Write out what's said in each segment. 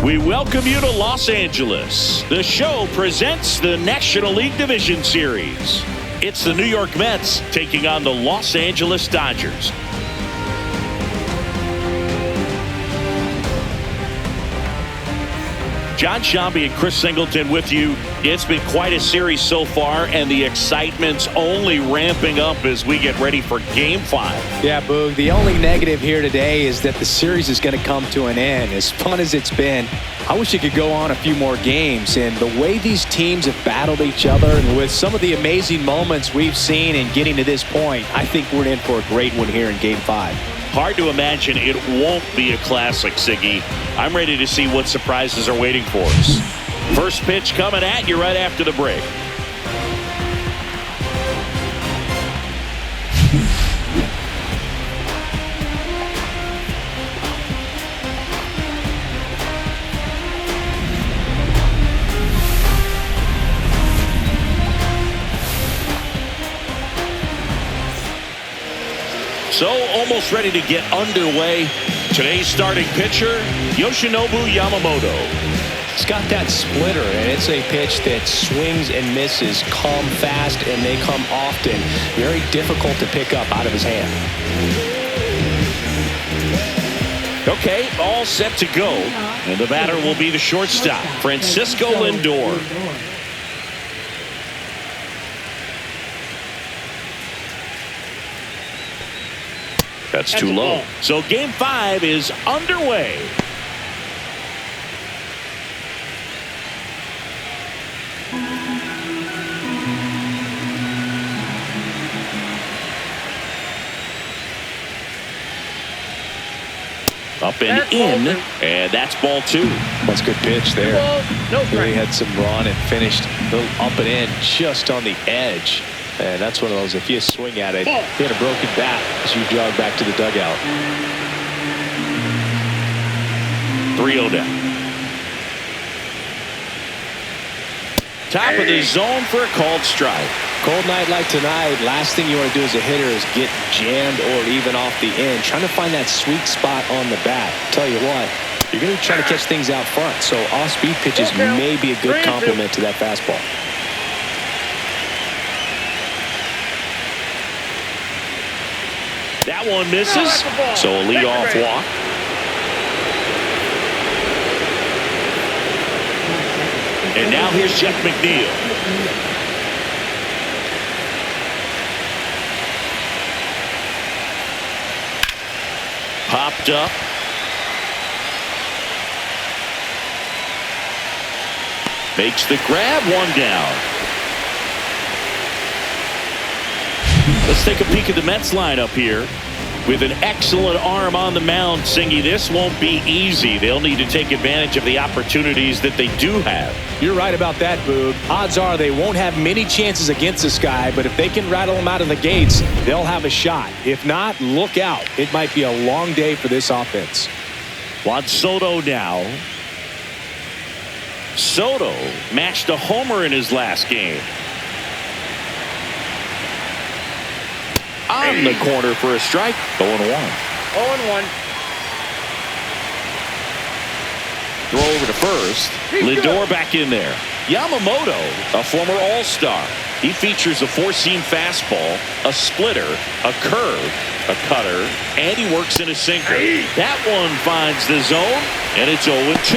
We welcome you to Los Angeles. The show presents the National League Division Series. It's the New York Mets taking on the Los Angeles Dodgers. John Shambi and Chris Singleton with you. It's been quite a series so far, and the excitement's only ramping up as we get ready for Game 5. Yeah, Boog, the only negative here today is that the series is going to come to an end. As fun as it's been, I wish it could go on a few more games. And the way these teams have battled each other, and with some of the amazing moments we've seen in getting to this point, I think we're in for a great one here in Game 5. Hard to imagine it won't be a classic, Siggy. I'm ready to see what surprises are waiting for us. First pitch coming at you right after the break. So, almost ready to get underway. Today's starting pitcher, Yoshinobu Yamamoto. It's got that splitter, and it's a pitch that swings and misses, come fast, and they come often. Very difficult to pick up out of his hand. Okay, all set to go. And the batter will be the shortstop, Francisco Lindor. That's too low. So Game 5 is underway. Up and in, and that's ball 2. That's a good pitch there. Really had some run and finished a little up and in just on the edge. And that's one of those, if you swing at it, you had a broken bat as you jog back to the dugout. 3-0 down. Top of the zone for a called strike. Cold night like tonight, last thing you want to do as a hitter is get jammed or even off the end. Trying to find that sweet spot on the bat. Tell you what, you're going to try to catch things out front. So off-speed pitches may be a good complement to that fastball. That one misses, so a leadoff walk. And now here's Jeff McNeil. Popped up. Makes the grab, one down. Let's take a peek at the Mets lineup here. With an excellent arm on the mound, Singy, this won't be easy. They'll need to take advantage of the opportunities that they do have. You're right about that, Boog. Odds are they won't have many chances against this guy, but if they can rattle him out of the gates, they'll have a shot. If not, look out. It might be a long day for this offense. Juan Soto now. Soto matched a homer in his last game. On the corner for a strike. 0-1. 0-1. Throw over to first. Lindor back in there. Yamamoto, a former All-Star. He features a four-seam fastball, a splitter, a curve, a cutter, and he works in a sinker. That one finds the zone, and it's 0-2.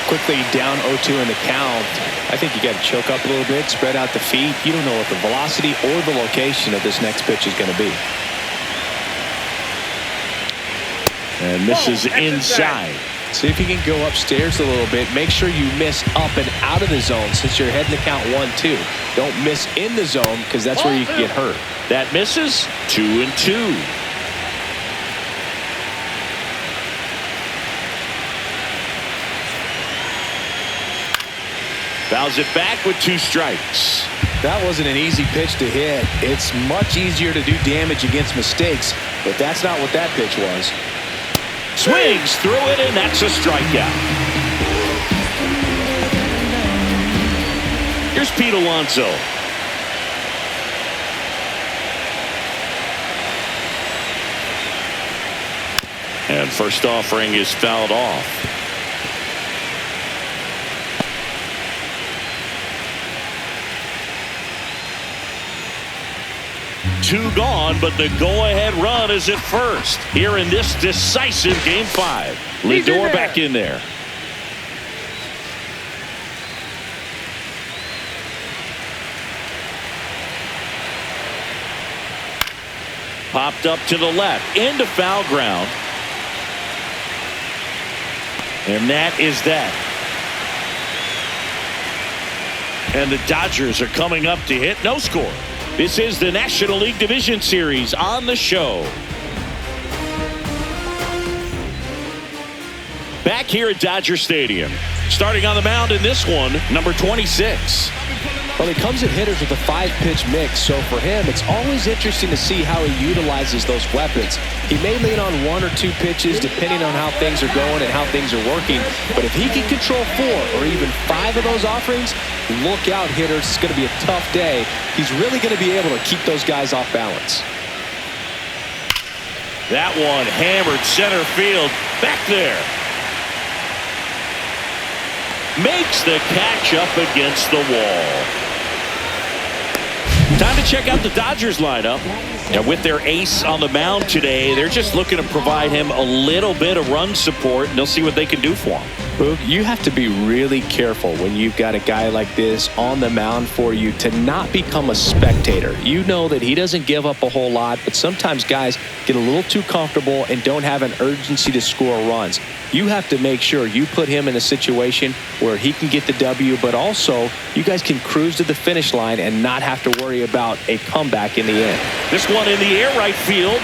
Quickly down 0-2 in the count. I think you got to choke up a little bit, spread out the feet. You don't know what the velocity or the location of this next pitch is going to be. And misses inside. See if you can go upstairs a little bit. Make sure you miss up and out of the zone since you're heading to count 1-2. Don't miss in the zone because that's where you can get hurt. That misses. 2-2. Fouls it back with 2 strikes. That wasn't an easy pitch to hit. It's much easier to do damage against mistakes, but that's not what that pitch was. Swings through it, and that's a strikeout. Here's Pete Alonso. And first offering is fouled off. 2 gone, but the go-ahead run is at first here in this decisive Game 5. Lindor back in there. Popped up to the left into foul ground. And that is that. And the Dodgers are coming up to hit. No score. This is the National League Division Series on the show. Back here at Dodger Stadium. Starting on the mound in this one, number 26. Well, he comes at hitters with a 5-pitch mix, so for him, it's always interesting to see how he utilizes those weapons. He may lean on 1 or 2 pitches depending on how things are going and how things are working, but if he can control 4 or even 5 of those offerings, look out, hitters. It's going to be a tough day. He's really going to be able to keep those guys off balance. That one hammered center field. Back there. Makes the catch up against the wall. Time to check out the Dodgers lineup. And with their ace on the mound today, they're just looking to provide him a little bit of run support, and they'll see what they can do for him. Boog, you have to be really careful when you've got a guy like this on the mound for you to not become a spectator. You know that he doesn't give up a whole lot, but sometimes guys get a little too comfortable and don't have an urgency to score runs. You have to make sure you put him in a situation where he can get the W, but also you guys can cruise to the finish line and not have to worry about a comeback in the end. This one in the air right field.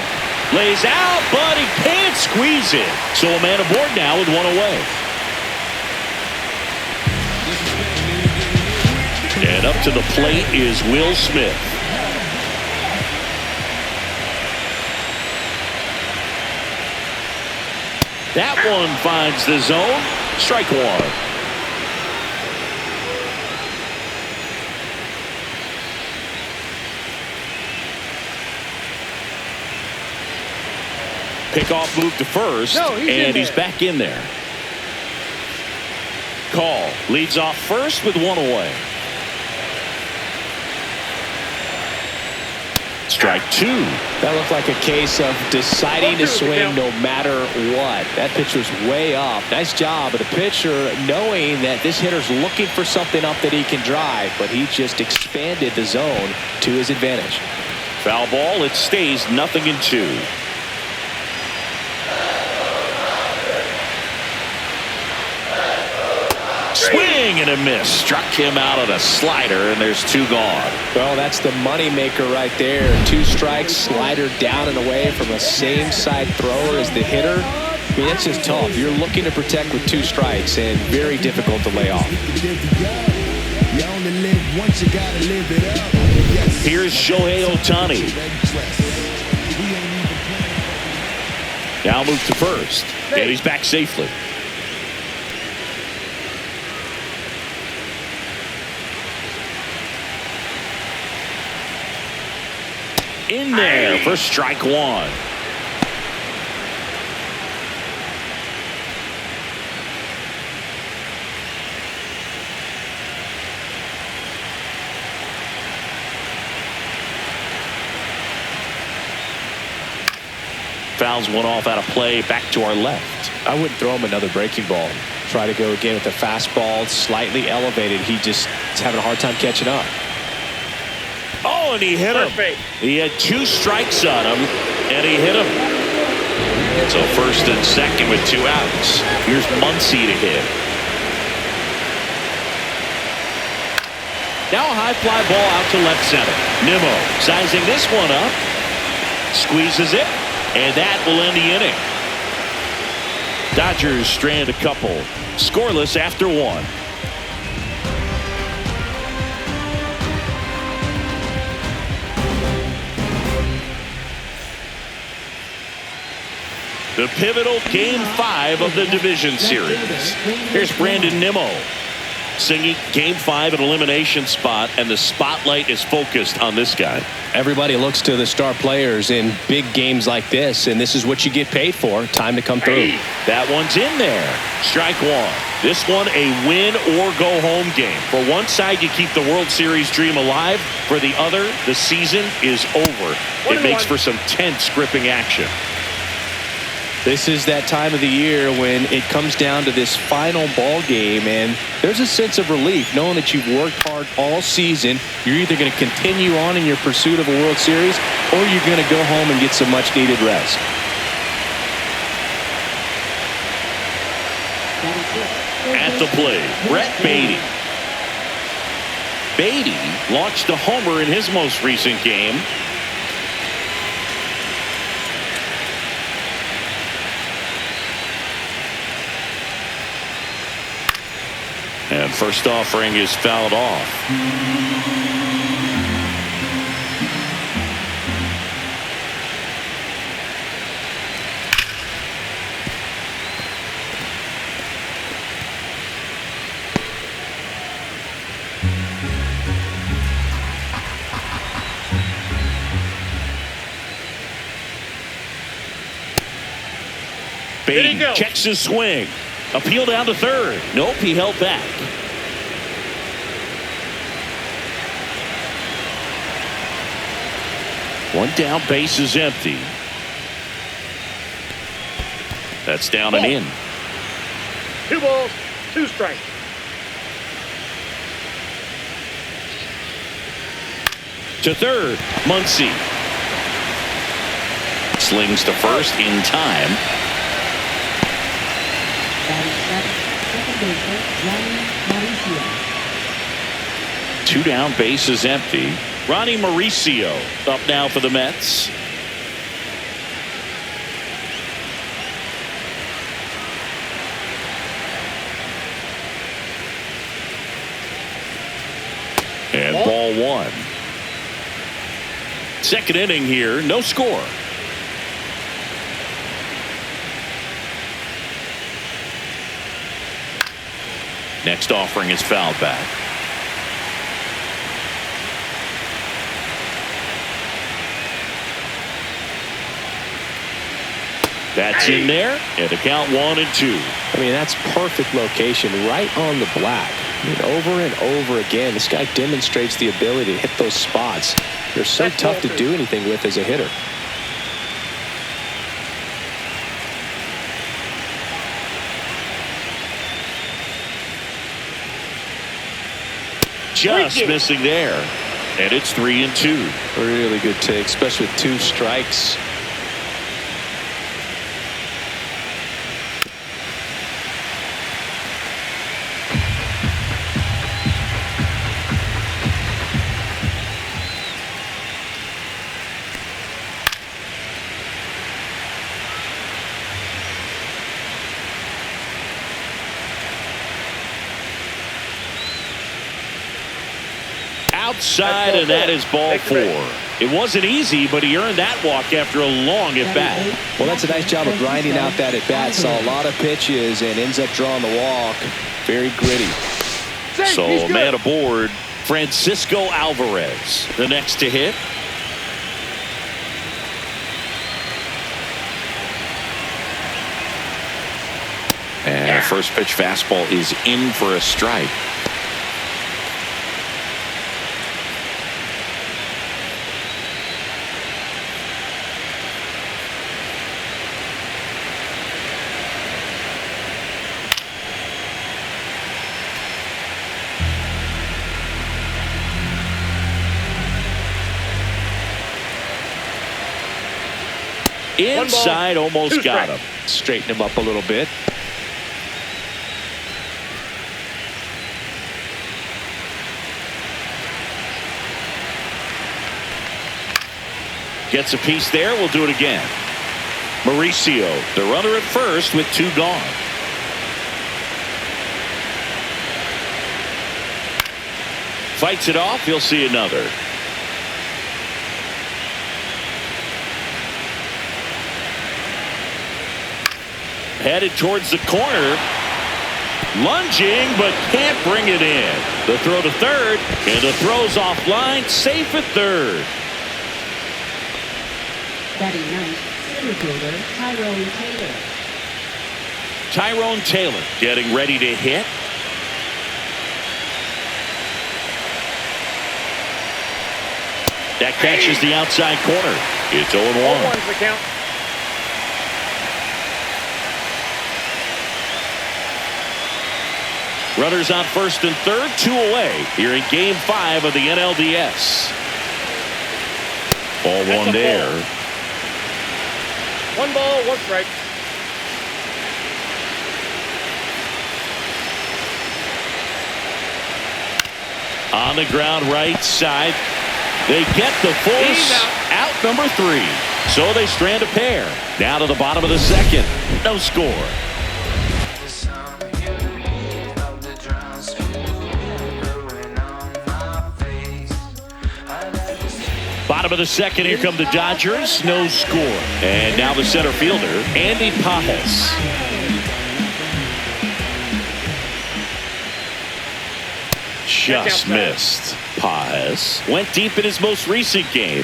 Lays out, but he can't squeeze it. So a man aboard now with 1 away. And up to the plate is Will Smith. That one finds the zone. Strike 1. Pickoff move to first, and he's back in there. Call leads off first with 1 away. Strike 2. That looked like a case of deciding to swing no matter what. That pitch was way up. Nice job of the pitcher knowing that this hitter's looking for something up that he can drive, but he just expanded the zone to his advantage. Foul ball. It stays 0-2. Swing and a miss. Struck him out on a slider, and there's 2 gone. Well, that's the money maker right there. 2 strikes, slider down and away from a same side thrower as the hitter. I mean, it's just tough. You're looking to protect with 2 strikes and very difficult to lay off. Here's Shohei Ohtani. Now move to first, and he's back safely. In there for strike 1. Fouls one off out of play. Back to our left. I wouldn't throw him another breaking ball. Try to go again with the fastball, slightly elevated. He just is having a hard time catching up. Oh, and he hit him. He had 2 strikes on him, and he hit him. So first and second with 2 outs. Here's Muncy to hit. Now a high fly ball out to left center. Nimmo sizing this one up. Squeezes it, and that will end the inning. Dodgers strand a couple. Scoreless after 1. The pivotal Game 5 of the Division Series. Here's Brandon Nimmo. Singing Game 5 an elimination spot, and the spotlight is focused on this guy. Everybody looks to the star players in big games like this, and this is what you get paid for. Time to come through. That one's in there. Strike one. This one a win or go home game. For one side, you keep the World Series dream alive. For the other, the season is over. It makes for some tense, gripping action. This is that time of the year when it comes down to this final ball game, and there's a sense of relief knowing that you've worked hard all season. You're either going to continue on in your pursuit of a World Series, or you're going to go home and get some much-needed rest. At the plate, Brett Beatty. Beatty launched a homer in his most recent game. And first offering is fouled off. Beatty checks his swing. Appeal down to third. Nope, he held back. One down, base is empty. That's down and in. 2 balls, 2 strikes. To third, Muncy. Slings to first in time. Two down, base is empty. Ronnie Mauricio up now for the Mets. And ball one. Second inning here, no score. Next offering is fouled back. That's in there, and the count 1-2. I mean, that's perfect location, right on the black. I mean, over and over again, this guy demonstrates the ability to hit those spots. They're so tough to do anything with as a hitter. Just missing there, and it's 3-2. Really good take, especially with 2 strikes. Outside, and that is ball 4. It wasn't easy, but he earned that walk after a long at-bat. Well, that's a nice job of grinding out that at-bat. Saw a lot of pitches and ends up drawing the walk. Very gritty. So a man aboard, Francisco Alvarez, the next to hit. And first pitch fastball is in for a strike. Inside, almost got him. Straighten him up a little bit. Gets a piece there. We'll do it again. Mauricio, the runner at first with 2 gone. Fights it off. He'll see another. Headed towards the corner. Lunging, but can't bring it in. The throw to third, and the throw's offline, safe at third. Batting ninth, center fielder Tyrone Taylor. Tyrone Taylor getting ready to hit. That catches the outside corner. It's 0-1. 0-1's the count. Runners on first and third, 2 away here in Game 5 of the NLDS. Ball That's one a there. ball. 1 ball, 1 strike. On the ground right side. They get the force. He's Out number 3. So they strand a pair. Now to the bottom of the second. No score. Bottom of the second, here come the Dodgers. No score. And now the center fielder, Andy Pajes. Just missed. Pajes went deep in his most recent game.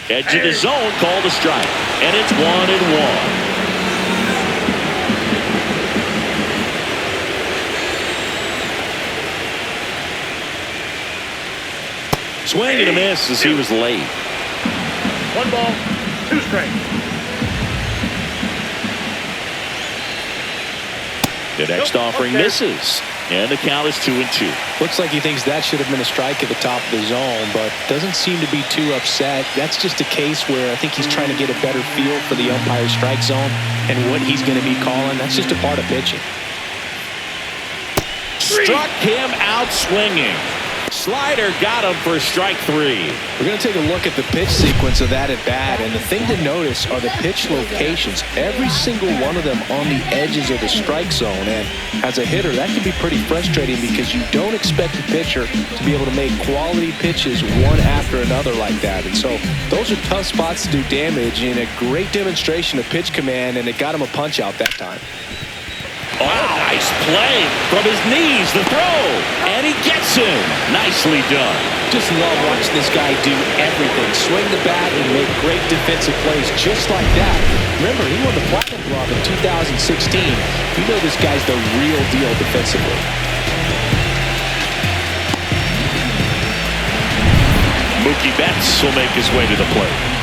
Edge of the zone, called a strike. And it's 1-1. Swing and a miss as he was late. 1 ball, 2 strikes. The next offering misses. And the count is 2-2. Looks like he thinks that should have been a strike at the top of the zone, but doesn't seem to be too upset. That's just a case where I think he's trying to get a better feel for the umpire's strike zone and what he's going to be calling. That's just a part of pitching. Struck him out swinging. Slider got him for strike 3. We're going to take a look at the pitch sequence of that at bat, and the thing to notice are the pitch locations. Every single one of them on the edges of the strike zone, and as a hitter, that can be pretty frustrating because you don't expect a pitcher to be able to make quality pitches one after another like that. And so those are tough spots to do damage, and a great demonstration of pitch command, and it got him a punch out that time. Oh, nice play from his knees, the throw, and he gets him. Nicely done. Just love watching this guy do everything. Swing the bat and make great defensive plays just like that. Remember, he won the Platinum Glove in 2016. You know this guy's the real deal defensively. Mookie Betts will make his way to the plate.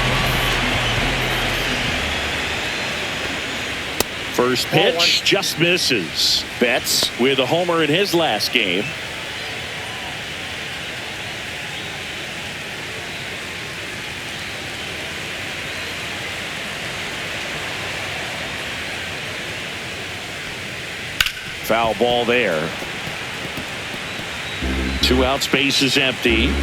First pitch just misses. Betts with a homer in his last game. Foul ball there. 2 outs, base is empty.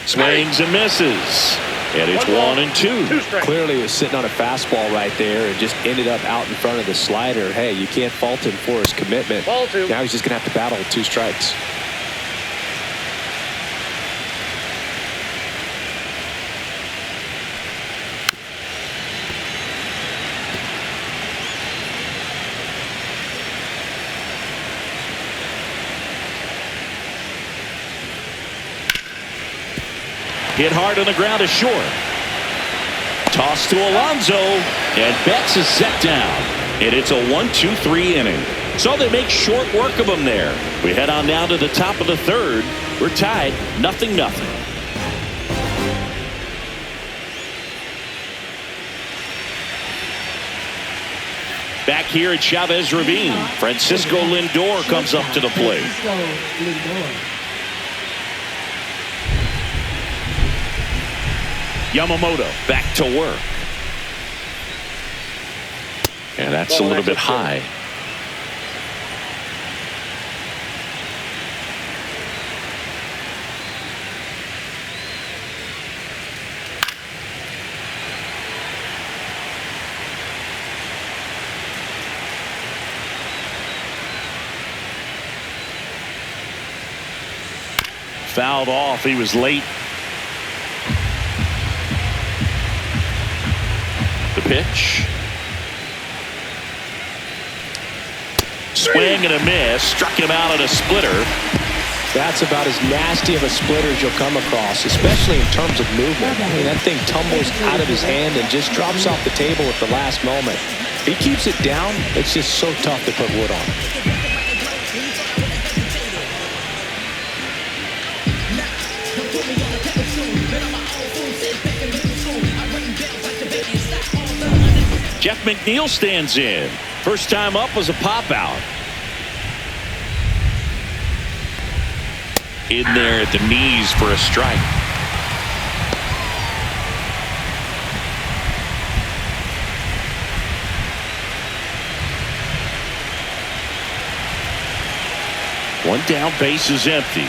Swings and misses. And it's 1-2. Clearly was sitting on a fastball right there and just ended up out in front of the slider. Hey, you can't fault him for his commitment. Ball 2. Now he's just going to have to battle with 2 strikes. Hit hard on the ground is short. Toss to Alonso, and Betts is set down. And it's a 1-2-3 inning. So they make short work of him there. We head on down to the top of the third. We're tied 0-0. Back here at Chavez Ravine, Francisco Lindor comes up to the plate. Yamamoto back to work. And that's a little bit high. Fouled off. He was late. pitch. Swing and a miss. Struck him out at a splitter. That's about as nasty of a splitter as you'll come across, especially in terms of movement. I mean, that thing tumbles out of his hand and just drops off the table at the last moment. If he keeps it down, it's just so tough to put wood on. Jeff McNeil stands in. First time up was a pop out. In there at the knees for a strike. One down, base is empty.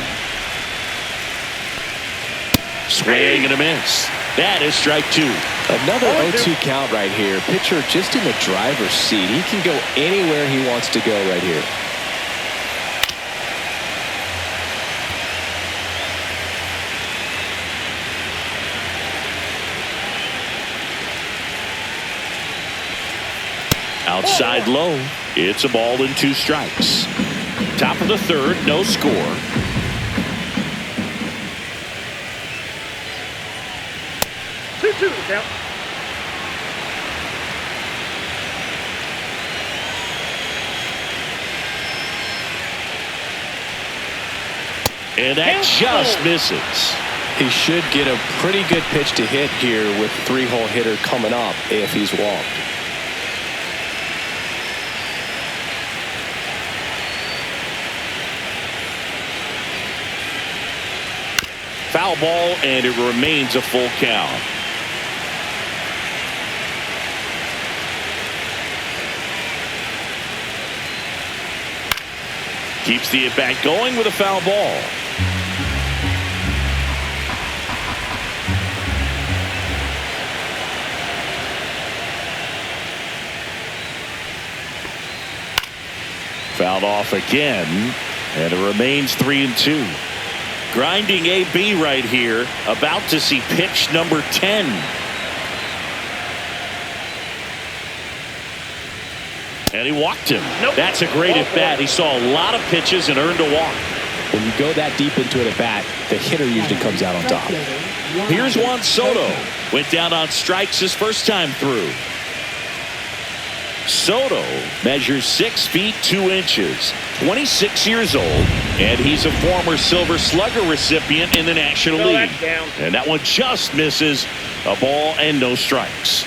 Swing and a miss. That is strike two. Another 0-2 count right here. Pitcher just in the driver's seat. He can go anywhere he wants to go right here. Outside low. It's a ball and 2 strikes. Top of the third, no score. Two count. And that just misses. He should get a pretty good pitch to hit here with 3-hole hitter coming up if he's walked. Foul ball, and it remains a full count. Keeps the at-bat going with a foul ball. Fouled off again, and it remains 3-2. Grinding AB right here, about to see pitch number 10. And he walked him. Nope. That's a great at bat. He saw a lot of pitches and earned a walk. When you go that deep into an at bat, the hitter usually comes out on top. Here's Juan Soto. Went down on strikes his first time through. Soto measures 6 feet 2 inches, 26 years old, and he's a former Silver Slugger recipient in the National League. And that one just misses. A ball and no strikes.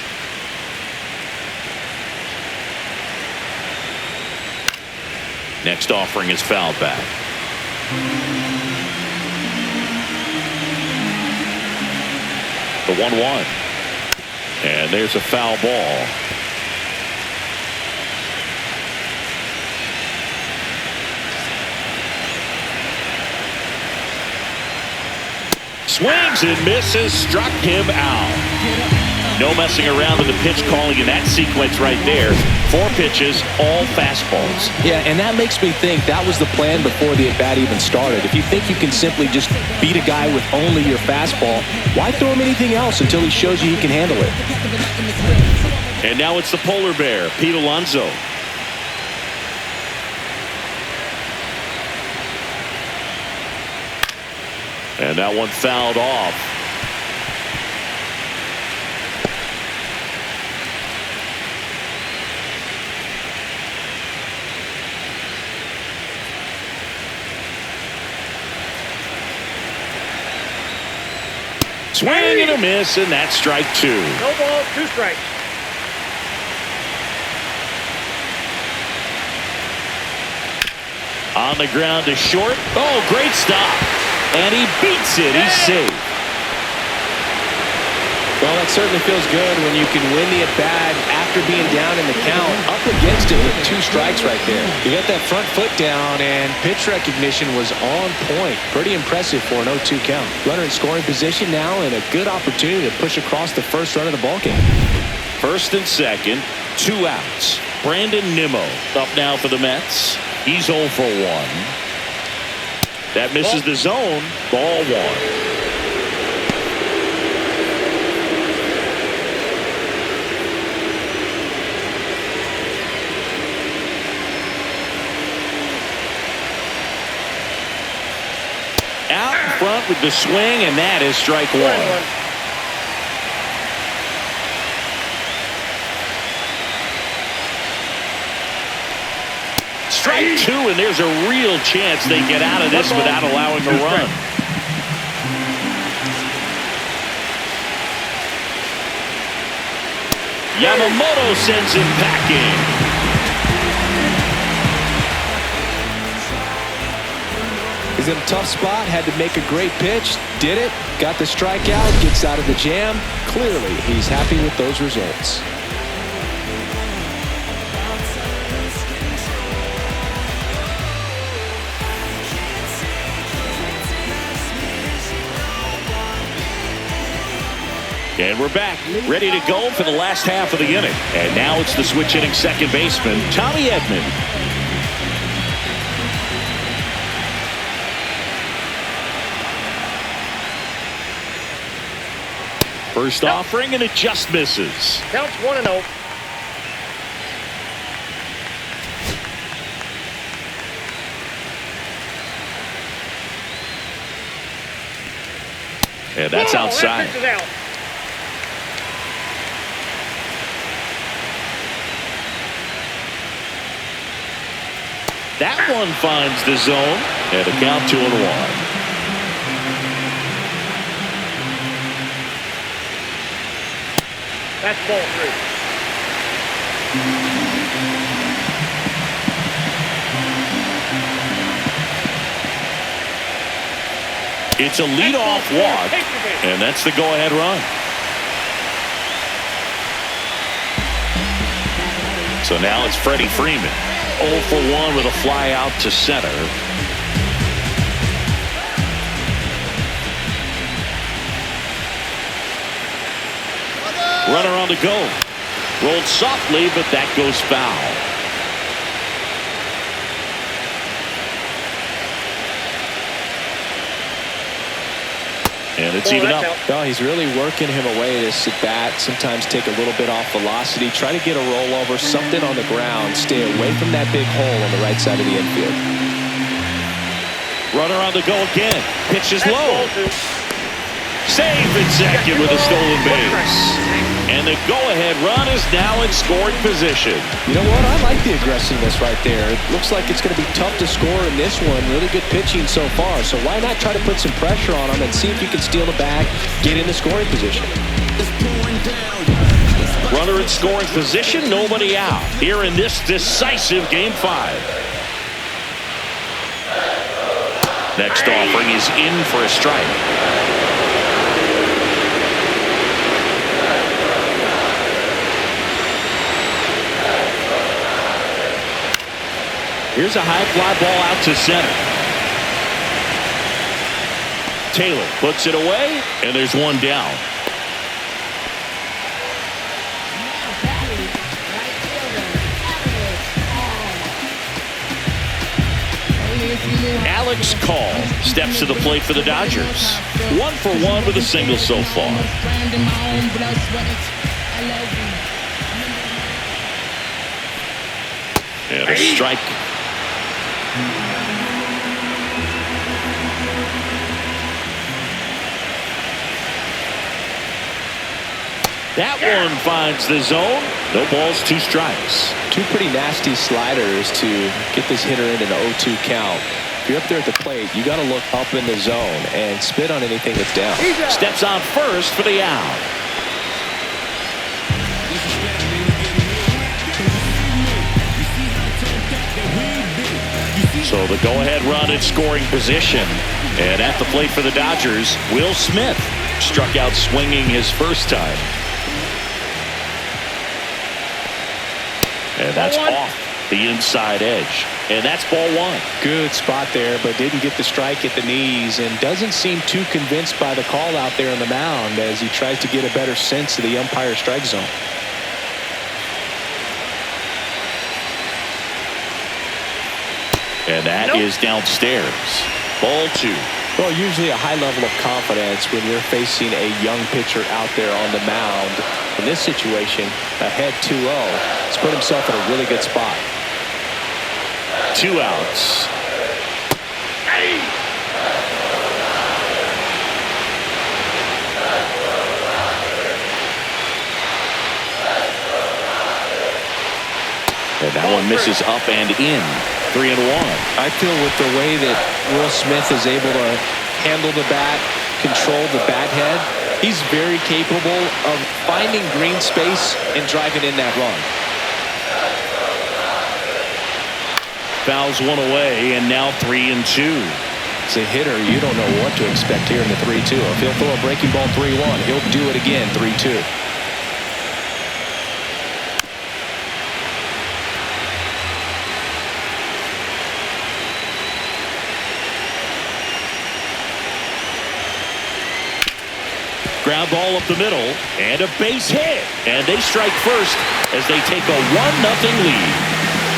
Next offering is fouled back. The 1-1. And there's a foul ball. Swings and misses, struck him out. No messing around in the pitch calling in that sequence right there. 4 pitches, all fastballs. Yeah, and that makes me think that was the plan before the at-bat even started. If you think you can simply just beat a guy with only your fastball, why throw him anything else until he shows you he can handle it? And now it's the polar bear, Pete Alonso. And that one fouled off. Swing and a miss, and that's strike 2. No ball, 2 strikes. On the ground to short. Oh, great stop. And he beats it. He's safe. Well, that certainly feels good when you can win the at-bat after being down in the count, up against it with 2 strikes right there. You got that front foot down, and pitch recognition was on point. Pretty impressive for an 0-2 count. Runner in scoring position now, and a good opportunity to push across the first run of the ballgame. First and second, 2 outs. Brandon Nimmo up now for the Mets. He's 0 for 1. That misses the zone. Ball 1. with the swing, and that is strike one. Strike two, and there's a real chance they get out of this without allowing a run. Yamamoto sends him packing. He's in a tough spot, had to make a great pitch, did it, got the strikeout, gets out of the jam. Clearly, he's happy with those results. And we're back, ready to go for the last half of the inning. And now it's the switch hitting second baseman, Tommy Edman. First offering, and it just misses. Counts 1-0. And that's outside. That pitch is out. That one finds the zone, and a count 2-1. That's ball three. It's a leadoff walk, and that's the go-ahead run. So now it's Freddie Freeman, 0 for 1 with a fly out to center. Runner on the go. Rolled softly, but that goes foul. And it's even up. No, he's really working him away this at bat. Sometimes take a little bit off velocity. Try to get a rollover, something on the ground. Stay away from that big hole on the right side of the infield. Runner on the go again. Pitch is low. Safe at second with a stolen base. And the go-ahead run is now in scoring position. You know what? I like the aggressiveness right there. It looks like it's going to be tough to score in this one. Really good pitching so far. So why not try to put some pressure on him and see if you can steal the bag, get in the scoring position. Runner in scoring position, nobody out. Here in this decisive Game 5. Next offering is in for a strike. Here's a high fly ball out to center. Taylor puts it away, and there's one down. Alex Call steps to the plate for the Dodgers. 1 for 1 with a single so far. And a strike. That one finds the zone. No balls, 2 strikes. 2 pretty nasty sliders to get this hitter into the 0-2 count. If you're up there at the plate, you got to look up in the zone and spit on anything that's down. Steps on first for the out. So the go-ahead run in scoring position. And at the plate for the Dodgers, Will Smith struck out swinging his first time. And that's off the inside edge. And that's ball 1. Good spot there, but didn't get the strike at the knees and doesn't seem too convinced by the call out there on the mound as he tries to get a better sense of the umpire strike zone. And that is downstairs. Ball 2. Well, usually a high level of confidence when you're facing a young pitcher out there on the mound. In this situation, ahead 2-0, he's put himself in a really good spot. 2 outs. And that one misses up and in. 3-1. I feel with the way that Will Smith is able to handle the bat, control the bat head, he's very capable of finding green space and driving in that run. Fouls one away, and now 3-2. As a hitter, you don't know what to expect here in the 3-2. If he'll throw a breaking ball 3-1, he'll do it again 3-2. Ground ball up the middle, and a base hit. And they strike first as they take a 1-0 lead.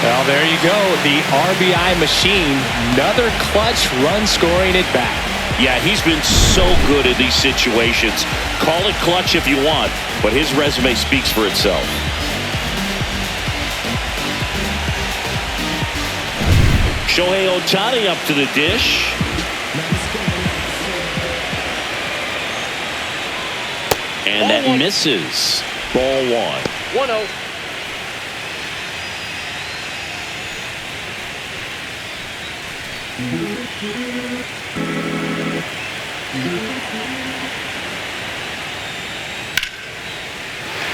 Well, there you go. The RBI machine. Another clutch run scoring at bat. Yeah, he's been so good in these situations. Call it clutch if you want, but his resume speaks for itself. Shohei Ohtani up to the dish. And that misses. Ball 1. 1-0.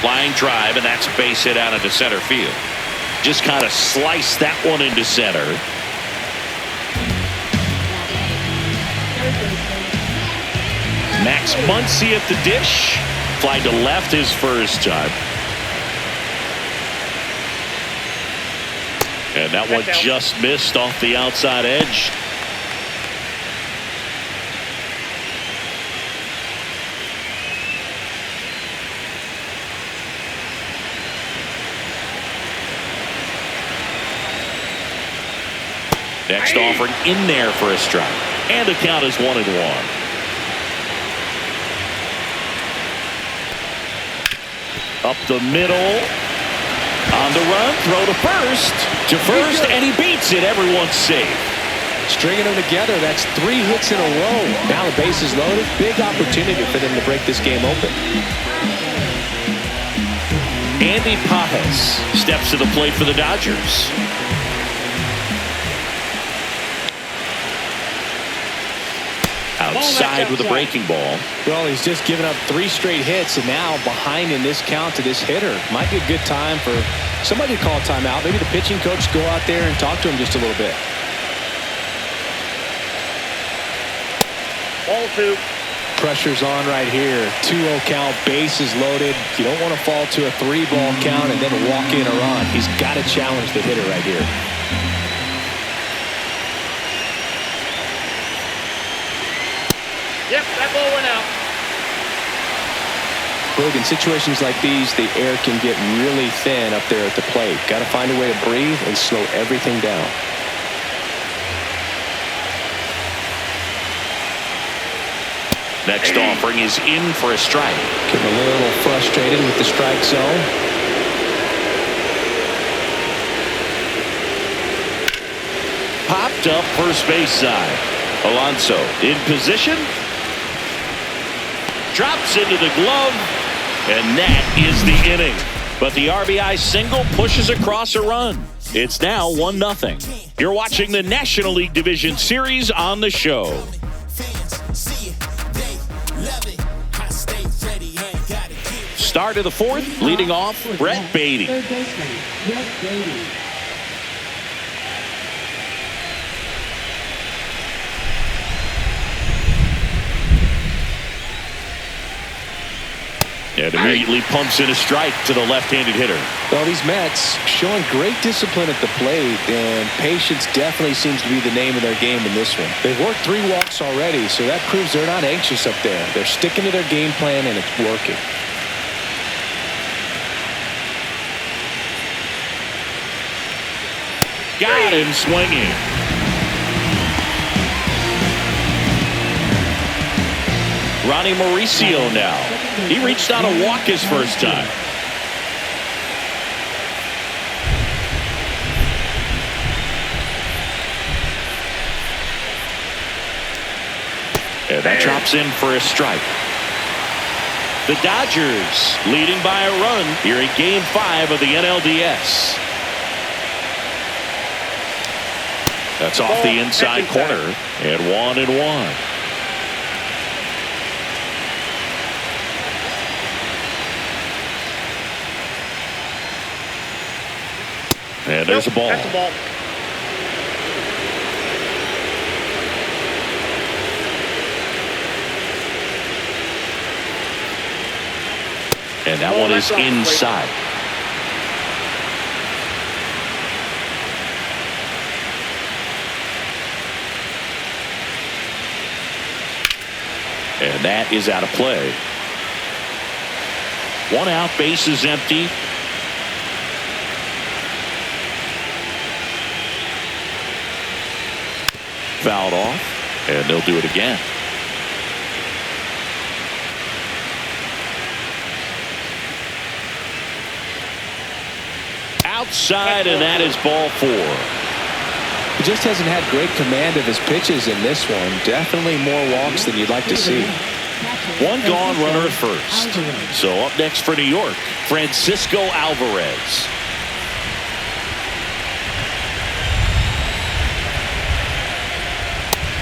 Flying drive, and that's a base hit out into center field. Just kind of sliced that one into center. Max Muncy at the dish. Fly to left his first time. And that one just missed off the outside edge. Next offering in there for a strike. And the count is 1-1. Up the middle. On the run, throw to first. To first, and he beats it. Everyone's safe. Stringing them together, that's 3 hits in a row. Now the base is loaded. Big opportunity for them to break this game open. Andy Pajes steps to the plate for the Dodgers. Outside with a breaking ball. Well, he's just given up 3 straight hits, and now behind in this count to this hitter. Might be a good time for somebody to call timeout. Maybe the pitching coach go out there and talk to him just a little bit. Ball 2. Pressure's on right here. 2-0 count, bases loaded. You don't want to fall to a 3-ball count and then walk in a run. He's got to challenge the hitter right here. Yep, that ball went out. Look, in situations like these, the air can get really thin up there at the plate. Got to find a way to breathe and slow everything down. Next offering is in for a strike. Getting a little frustrated with the strike zone. Popped up first base side. Alonso in position. Drops into the glove, and that is the inning. But the RBI single pushes across a run. It's now 1-0. You're watching the National League Division Series on the show. Start of the 4th, leading off, Brett Beatty. Third baseman, Brett Beatty. And immediately pumps in a strike to the left-handed hitter. Well, these Mets showing great discipline at the plate, and patience definitely seems to be the name of their game in this one. They've worked 3 walks already, so that proves they're not anxious up there. They're sticking to their game plan, and it's working. Got him swinging. Ronnie Mauricio now. He reached out a walk his first time. And that drops in for a strike. The Dodgers leading by a run here in Game 5 of the NLDS. That's off the inside corner, and 1-1. And there's a ball. That's a ball. And that one is inside. And that is out of play. 1 out, base is empty. Fouled off, and they'll do it again. Outside, and that is ball 4. He just hasn't had great command of his pitches in this one. Definitely more walks than you'd like to see. 1 gone, runner at first. So up next for New York, Francisco Alvarez.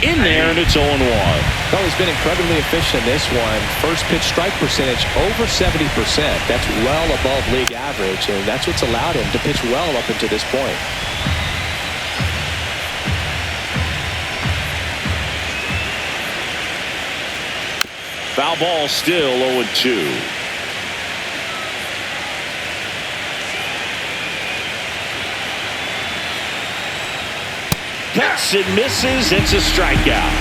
In there, and it's 0-1. Oh, he's been incredibly efficient in this one. First pitch strike percentage over 70%. That's well above league average, and that's what's allowed him to pitch well up until this point. Foul ball, still 0-2. Cuts and misses. It's a strikeout.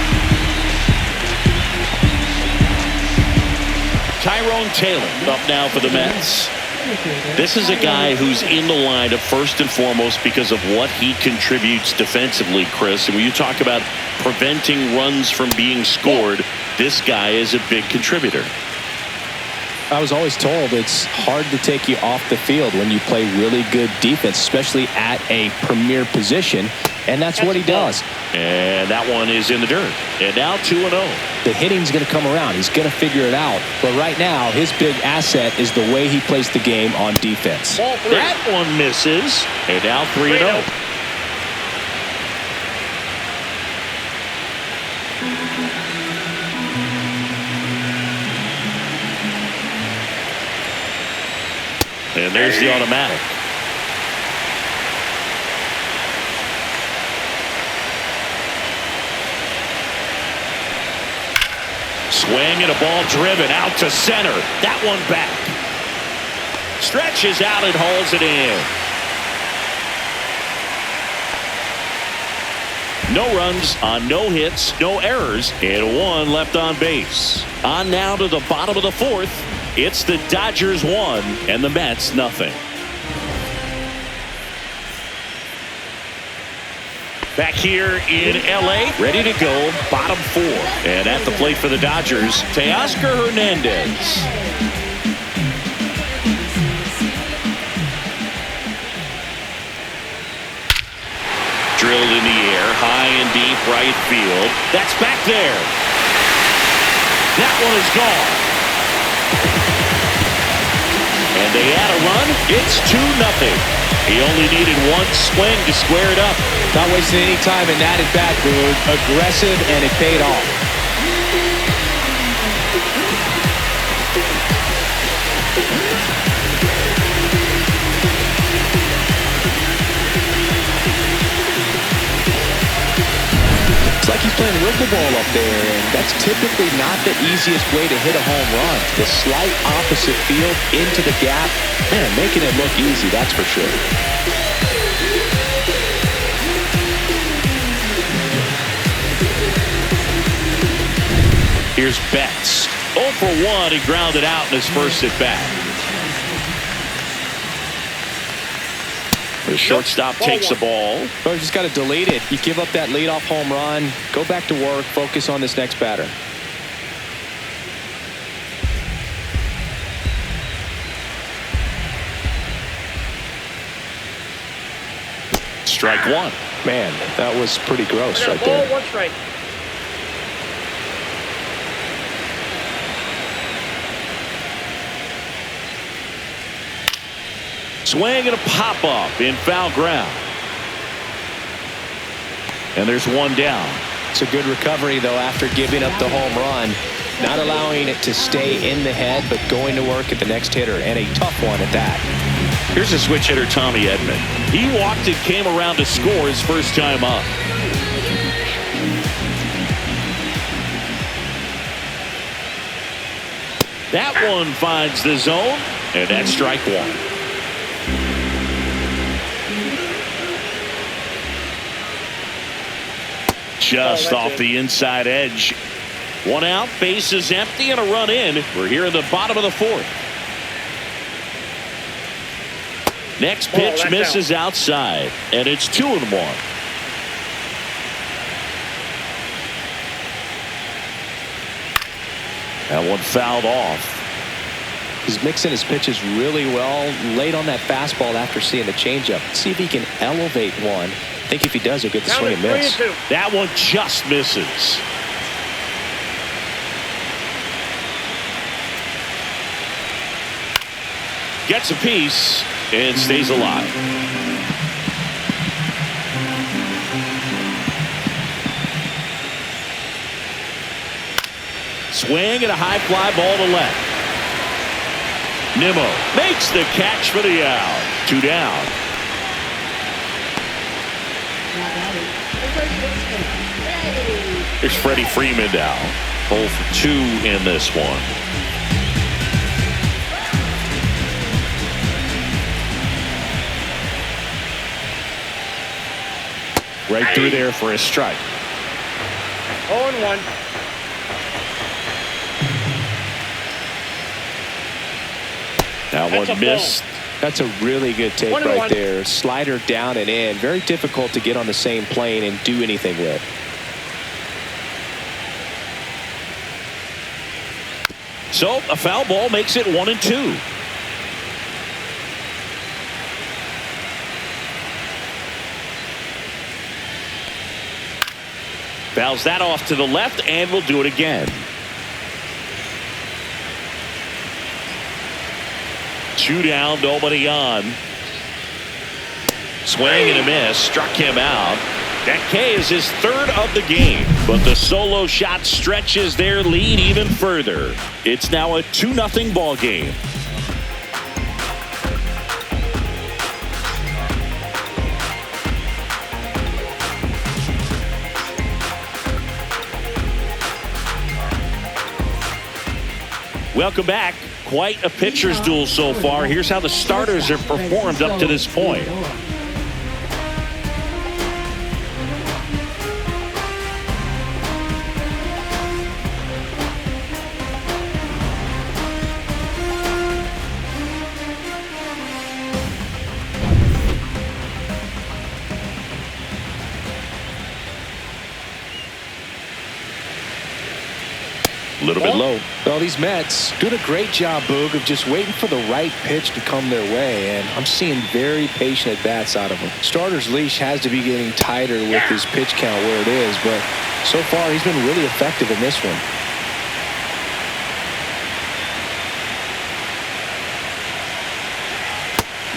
Tyrone Taylor up now for the Mets. This is a guy who's in the lineup first and foremost because of what he contributes defensively, Chris. And when you talk about preventing runs from being scored, this guy is a big contributor. I was always told it's hard to take you off the field when you play really good defense, especially at a premier position, and that's what he does. And that one is in the dirt. And now 2-0. The hitting's going to come around. He's going to figure it out. But right now, his big asset is the way he plays the game on defense. That one misses. And now 3-0. And there's the automatic. Swing and a ball driven out to center. That one back. Stretches out and hauls it in. No runs on no hits, no errors, and 1 left on base. On now to the bottom of the 4th. It's the Dodgers 1 and the Mets nothing. Back here in LA, ready to go, bottom 4. And at the plate for the Dodgers, Teoscar Hernandez. Drilled in the air, high and deep right field. That's back there. That one is gone. And they add a run. It's 2-0. He only needed 1 swing to square it up. Not wasting any time in that at bat, dude. Aggressive, and it paid off. It's like he's playing wiffle ball up there, and that's typically not the easiest way to hit a home run. The slight opposite field into the gap, man, making it look easy, that's for sure. Here's Betts. 0 for 1. He grounded out in his first at bat. The shortstop takes the ball. Oh, you just got to delete it. You give up that leadoff home run. Go back to work. Focus on this next batter. Strike 1. Man, that was pretty gross right there. 1 strike. Swing and a pop-up in foul ground. And there's one down. It's a good recovery, though, after giving up the home run. Not allowing it to stay in the head, but going to work at the next hitter, and a tough one at that. Here's a switch hitter, Tommy Edman. He walked and came around to score his first time up. That one finds the zone, and that's strike one. Just off the inside edge. One out, base is empty, and a run in. We're here in the bottom of the fourth. Next pitch misses outside, and it's 2-1. That one fouled off. He's mixing his pitches really well. Late on that fastball after seeing the changeup. See if he can elevate one. I think if he does, he'll get the swing and miss. That one just misses. Gets a piece and stays alive. Swing and a high fly ball to left. Nimmo makes the catch for the out. 2 down. Here's Freddie Freeman now. 0 for 2 in this one. Right through there for a strike. 0-1. That one missed. That's a really good take right there. Slider down and in. Very difficult to get on the same plane and do anything with. So a foul ball makes it 1-2. Fouls that off to the left, and we'll do it again. 2 down, nobody on. Swing and a miss, struck him out. That K is his 3rd of the game, but the solo shot stretches their lead even further. It's now a 2-0 ball game. Welcome back. Quite a pitcher's duel so far. Here's how the starters have performed up to this point. A little bit low. Well, these Mets doing a great job, Boog, of just waiting for the right pitch to come their way, and I'm seeing very patient at-bats out of them. Starter's leash has to be getting tighter with his pitch count where it is, but so far he's been really effective in this one.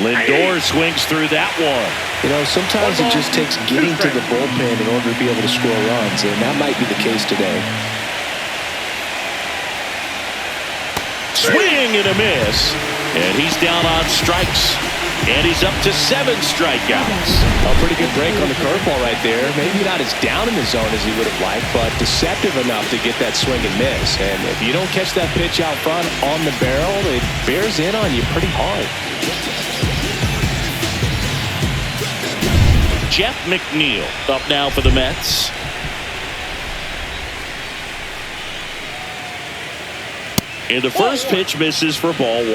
Lindor swings through that one. You know, sometimes it just takes getting to the bullpen in order to be able to score runs, and that might be the case today. Swing and a miss, and he's down on strikes, and he's up to 7 strikeouts. A pretty good break on the curveball right there. Maybe not as down in the zone as he would have liked, but deceptive enough to get that swing and miss. And if you don't catch that pitch out front on the barrel, it bears in on you pretty hard. Jeff McNeil up now for the Mets. And the first pitch misses for ball 1.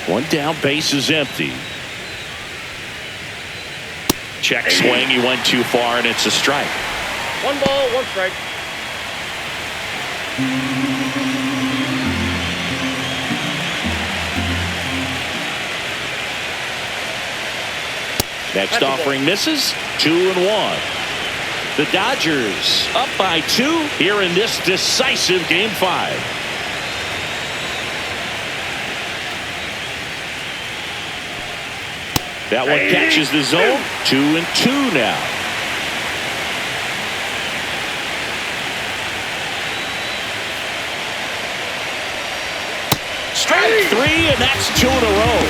One down, base is empty. Check swing, he went too far, and it's a strike. 1 ball, 1 strike. Next offering misses. 2-1. The Dodgers up by 2 here in this decisive Game 5. That one catches the zone. 2-2 now. Strike 3, and that's 2 in a row.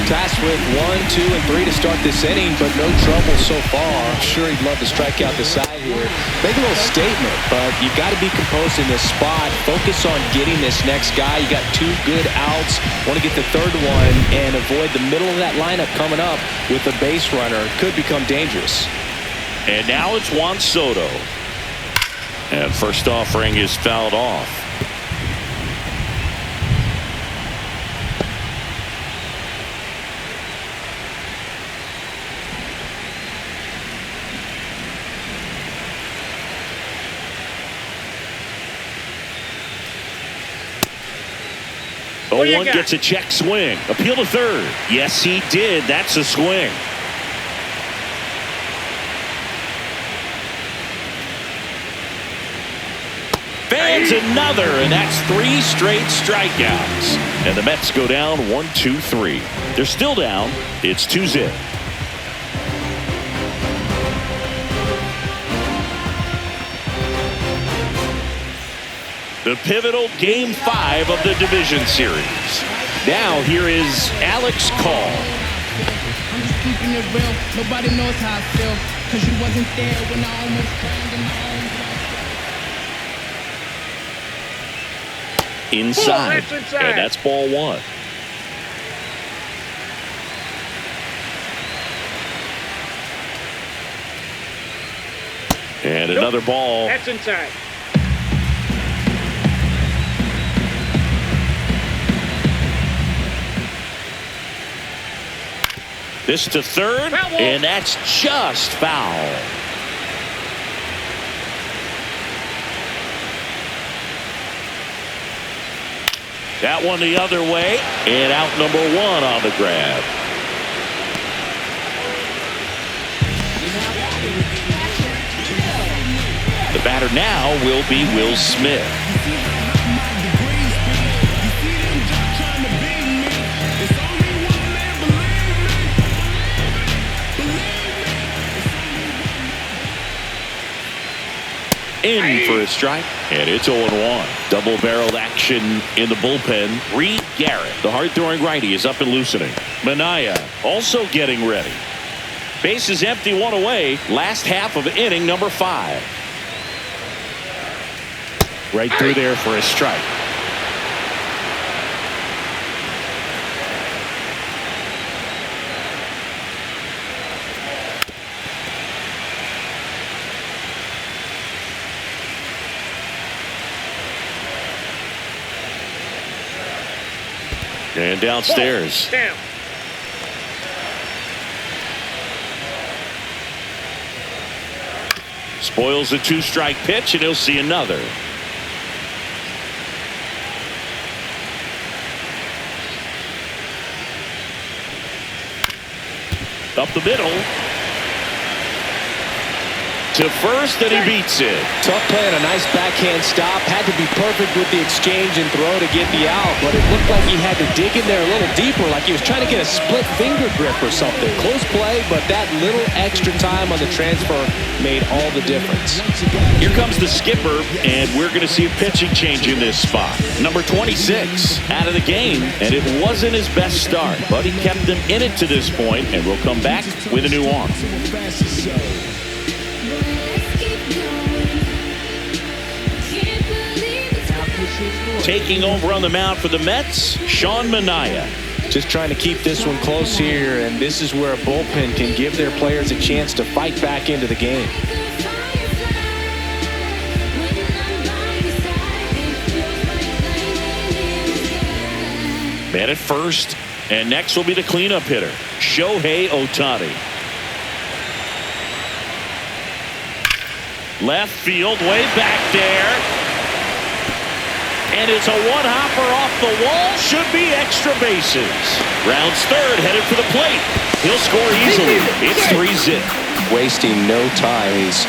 Tasked with 1, 2, and 3 to start this inning, but no trouble so far. I'm sure he'd love to strike out the side here. Make a little statement, but you've got to be composed in this spot. Focus on getting this next guy. You got 2 good outs. Want to get the third one and avoid the middle of that lineup coming up with a base runner. Could become dangerous. And now it's Juan Soto. And first offering is fouled off. What do you 0-1 got? gets a check swing. Appeal to third. Yes, he did. That's a swing. Fans another, and that's 3 straight strikeouts. And the Mets go down 1-2-3. They're still down. It's 2-0. The pivotal Game 5 of the division series. Now here is Alex Call. I'm just keeping it real. Nobody knows how I feel. Cause you wasn't there when I almost drowned in my own blood. Inside. That's inside. And that's ball 1. And another ball. That's inside. This to third, Foul ball. and that's just foul. That one the other way, and out number 1 on the grab. The batter now will be Will Smith. In for a strike, and it's 0-1. Double-barreled action in the bullpen. Reed Garrett, the hard-throwing righty, is up and loosening. Minaya also getting ready. Base is empty, 1 away. Last half of inning number 5. Right through there for a strike. And downstairs. Damn. Spoils the 2-strike pitch, and he'll see another. Up the middle. To first, and he beats it. Tough play and a nice backhand stop. Had to be perfect with the exchange and throw to get the out, but it looked like he had to dig in there a little deeper, like he was trying to get a split finger grip or something. Close play, but that little extra time on the transfer made all the difference. Here comes the skipper, and we're going to see a pitching change in this spot. Number 26 out of the game, and it wasn't his best start, but he kept them in it to this point, and we'll come back with a new arm. Taking over on the mound for the Mets, Sean Minaya. Just trying to keep this one close here, and this is where a bullpen can give their players a chance to fight back into the game. Man at first, and next will be the cleanup hitter, Shohei Ohtani. Left field, way back there. And it's a one-hopper off the wall. Should be extra bases. Rounds third, headed for the plate. He'll score easily. It's 3-0. wasting no time. He's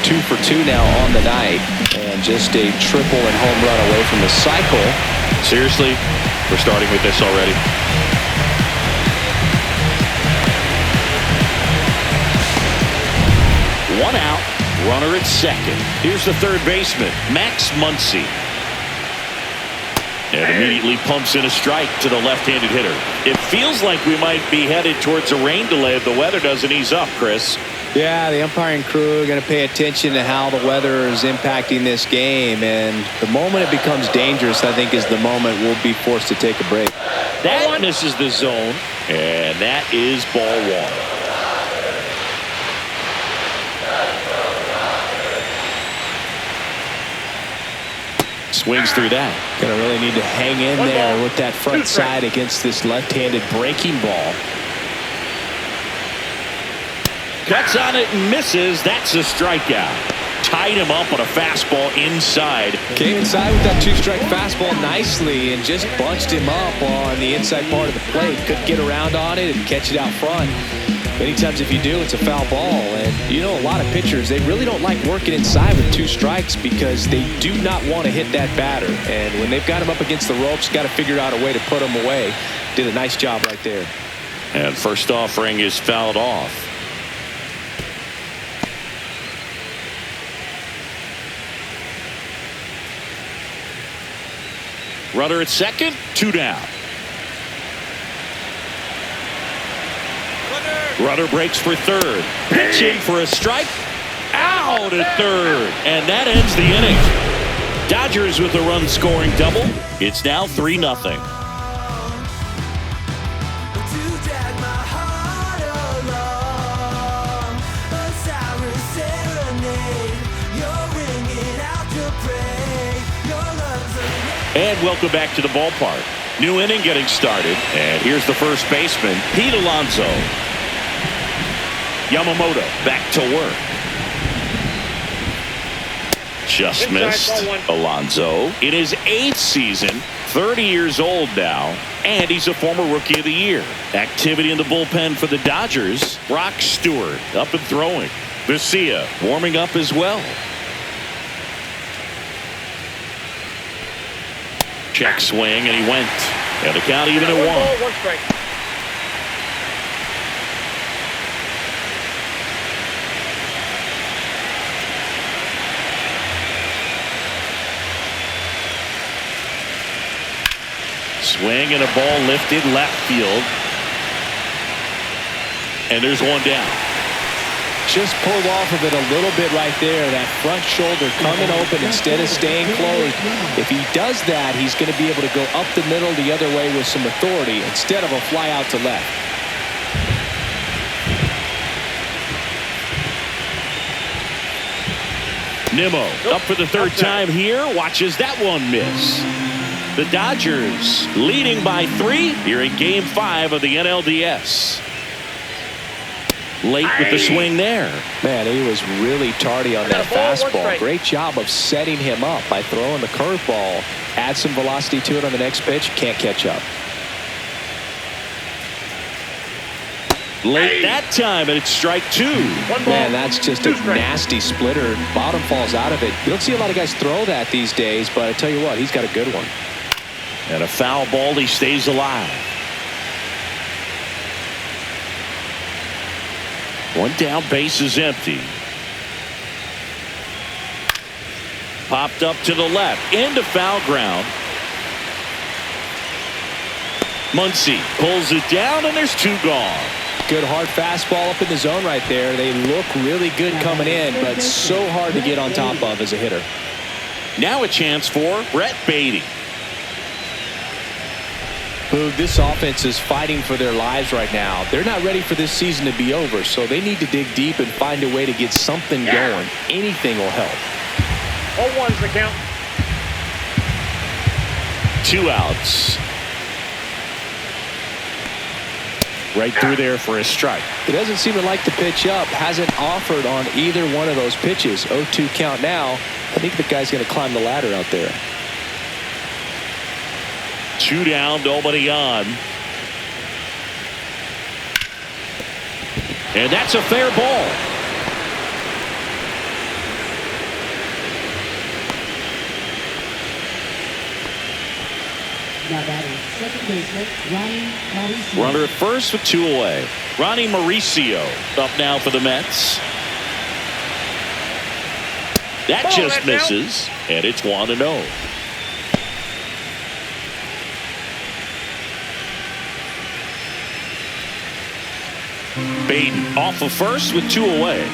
2 for 2 now on the night, and just a triple and home run away from the cycle. Seriously, we're starting with this already. One out, runner at second. Here's the third baseman, Max Muncy. And immediately pumps in a strike to the left-handed hitter. It feels like we might be headed towards a rain delay if the weather doesn't ease up, Chris. Yeah, the umpiring crew are going to pay attention to how the weather is impacting this game. And the moment it becomes dangerous, I think, is the moment we'll be forced to take a break. That misses the zone. And that is ball one. Swings through that. Gonna really need to hang in there with that front side against this left-handed breaking ball. Cuts on it and misses. That's a strikeout. Tied him up on a fastball inside. Came inside with that 2-strike fastball nicely and just bunched him up on the inside part of the plate. Couldn't get around on it and catch it out front. Many times if you do, it's a foul ball. And you know, a lot of pitchers, they really don't like working inside with 2 strikes because they do not want to hit that batter. And when they've got him up against the ropes, got to figure out a way to put him away. Did a nice job right there. And first offering is fouled off. Runner at second, 2 down. Runner breaks for third. Pitching for a strike. Out at third. And that ends the inning. Dodgers with a run-scoring double. It's now 3-0. And welcome back to the ballpark. New inning getting started. And here's the first baseman, Pete Alonso. Yamamoto back to work. Just missed. Alonso in his 8th season, 30 years old now, and he's a former Rookie of the Year. Activity in the bullpen for the Dodgers. Brock Stewart up and throwing. Garcia warming up as well. Check swing, and he went. And the count even at 1. 1 strike. Swing and a ball lifted left field. And there's 1 down. Just pulled off of it a little bit right there. That front shoulder coming open instead of staying closed. If he does that, he's going to be able to go up the middle the other way with some authority instead of a fly out to left. Nimmo up for the 3rd time here. Watches that one miss. The Dodgers leading by 3 here in Game 5 of the NLDS. Late with the swing there. Man, he was really tardy on that fastball. Great job of setting him up by throwing the curveball. Add some velocity to it on the next pitch. Can't catch up. Late that time, and it's strike 2. Man, that's just a nasty splitter. Bottom falls out of it. You don't see a lot of guys throw that these days, but I tell you what, he's got a good one. And a foul ball, he stays alive. 1 down, base is empty. Popped up to the left, into foul ground. Muncy pulls it down, and there's 2 gone. Good hard fastball up in the zone right there. They look really good coming in, but so hard to get on top of as a hitter. Now a chance for Brett Beatty. Boog, this offense is fighting for their lives right now. They're not ready for this season to be over, so they need to dig deep and find a way to get something going. Anything will help. 0-1's the count. 2 outs. Right through there for a strike. He doesn't seem to like the pitch up. Hasn't offered on either one of those pitches. 0-2 count now. I think the guy's going to climb the ladder out there. 2 down, nobody on. And that's a fair ball. Now batting, second baseman, Ronnie Mauricio. Runner at first with 2 away. Ronnie Mauricio up now for the Mets. That just misses, and it's 1-0. Baden off of first with 2 away.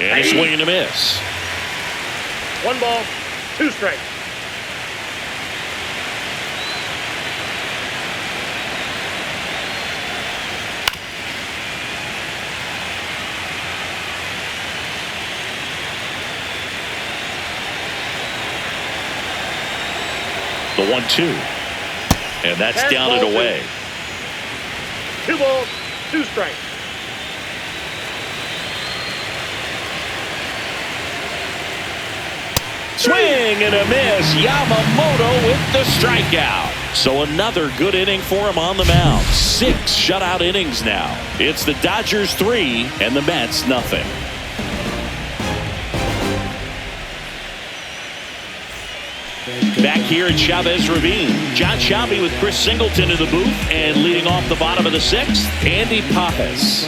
And a swing and a miss. 1 ball, 2 strikes. The 1-2. And that's down and away. 2 balls, 2 strikes. Swing and a miss. Yamamoto with the strikeout. So another good inning for him on the mound. 6 shutout innings now. It's the Dodgers 3 and the Mets nothing. Back here at Chavez Ravine, John Shelby with Chris Singleton in the booth, and leading off the bottom of the 6th, Andy Pappas.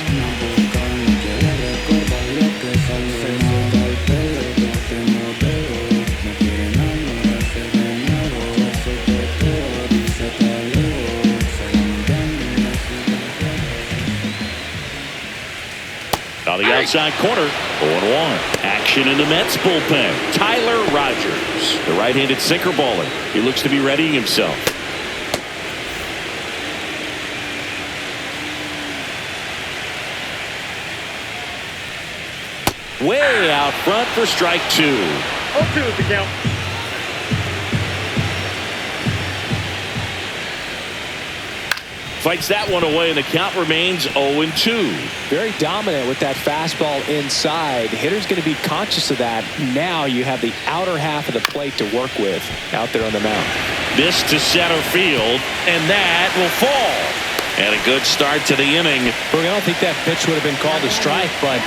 On the outside corner, 0-1. Action in the Mets bullpen. Tyler Rogers, the right-handed sinker baller. He looks to be readying himself. Way out front for strike 2. 0-2 is the count. Fights that one away, and the count remains 0-2. Very dominant with that fastball inside. Hitter's going to be conscious of that. Now you have the outer half of the plate to work with out there on the mound. This to center field, and that will fall. And a good start to the inning. I don't think that pitch would have been called a strike, but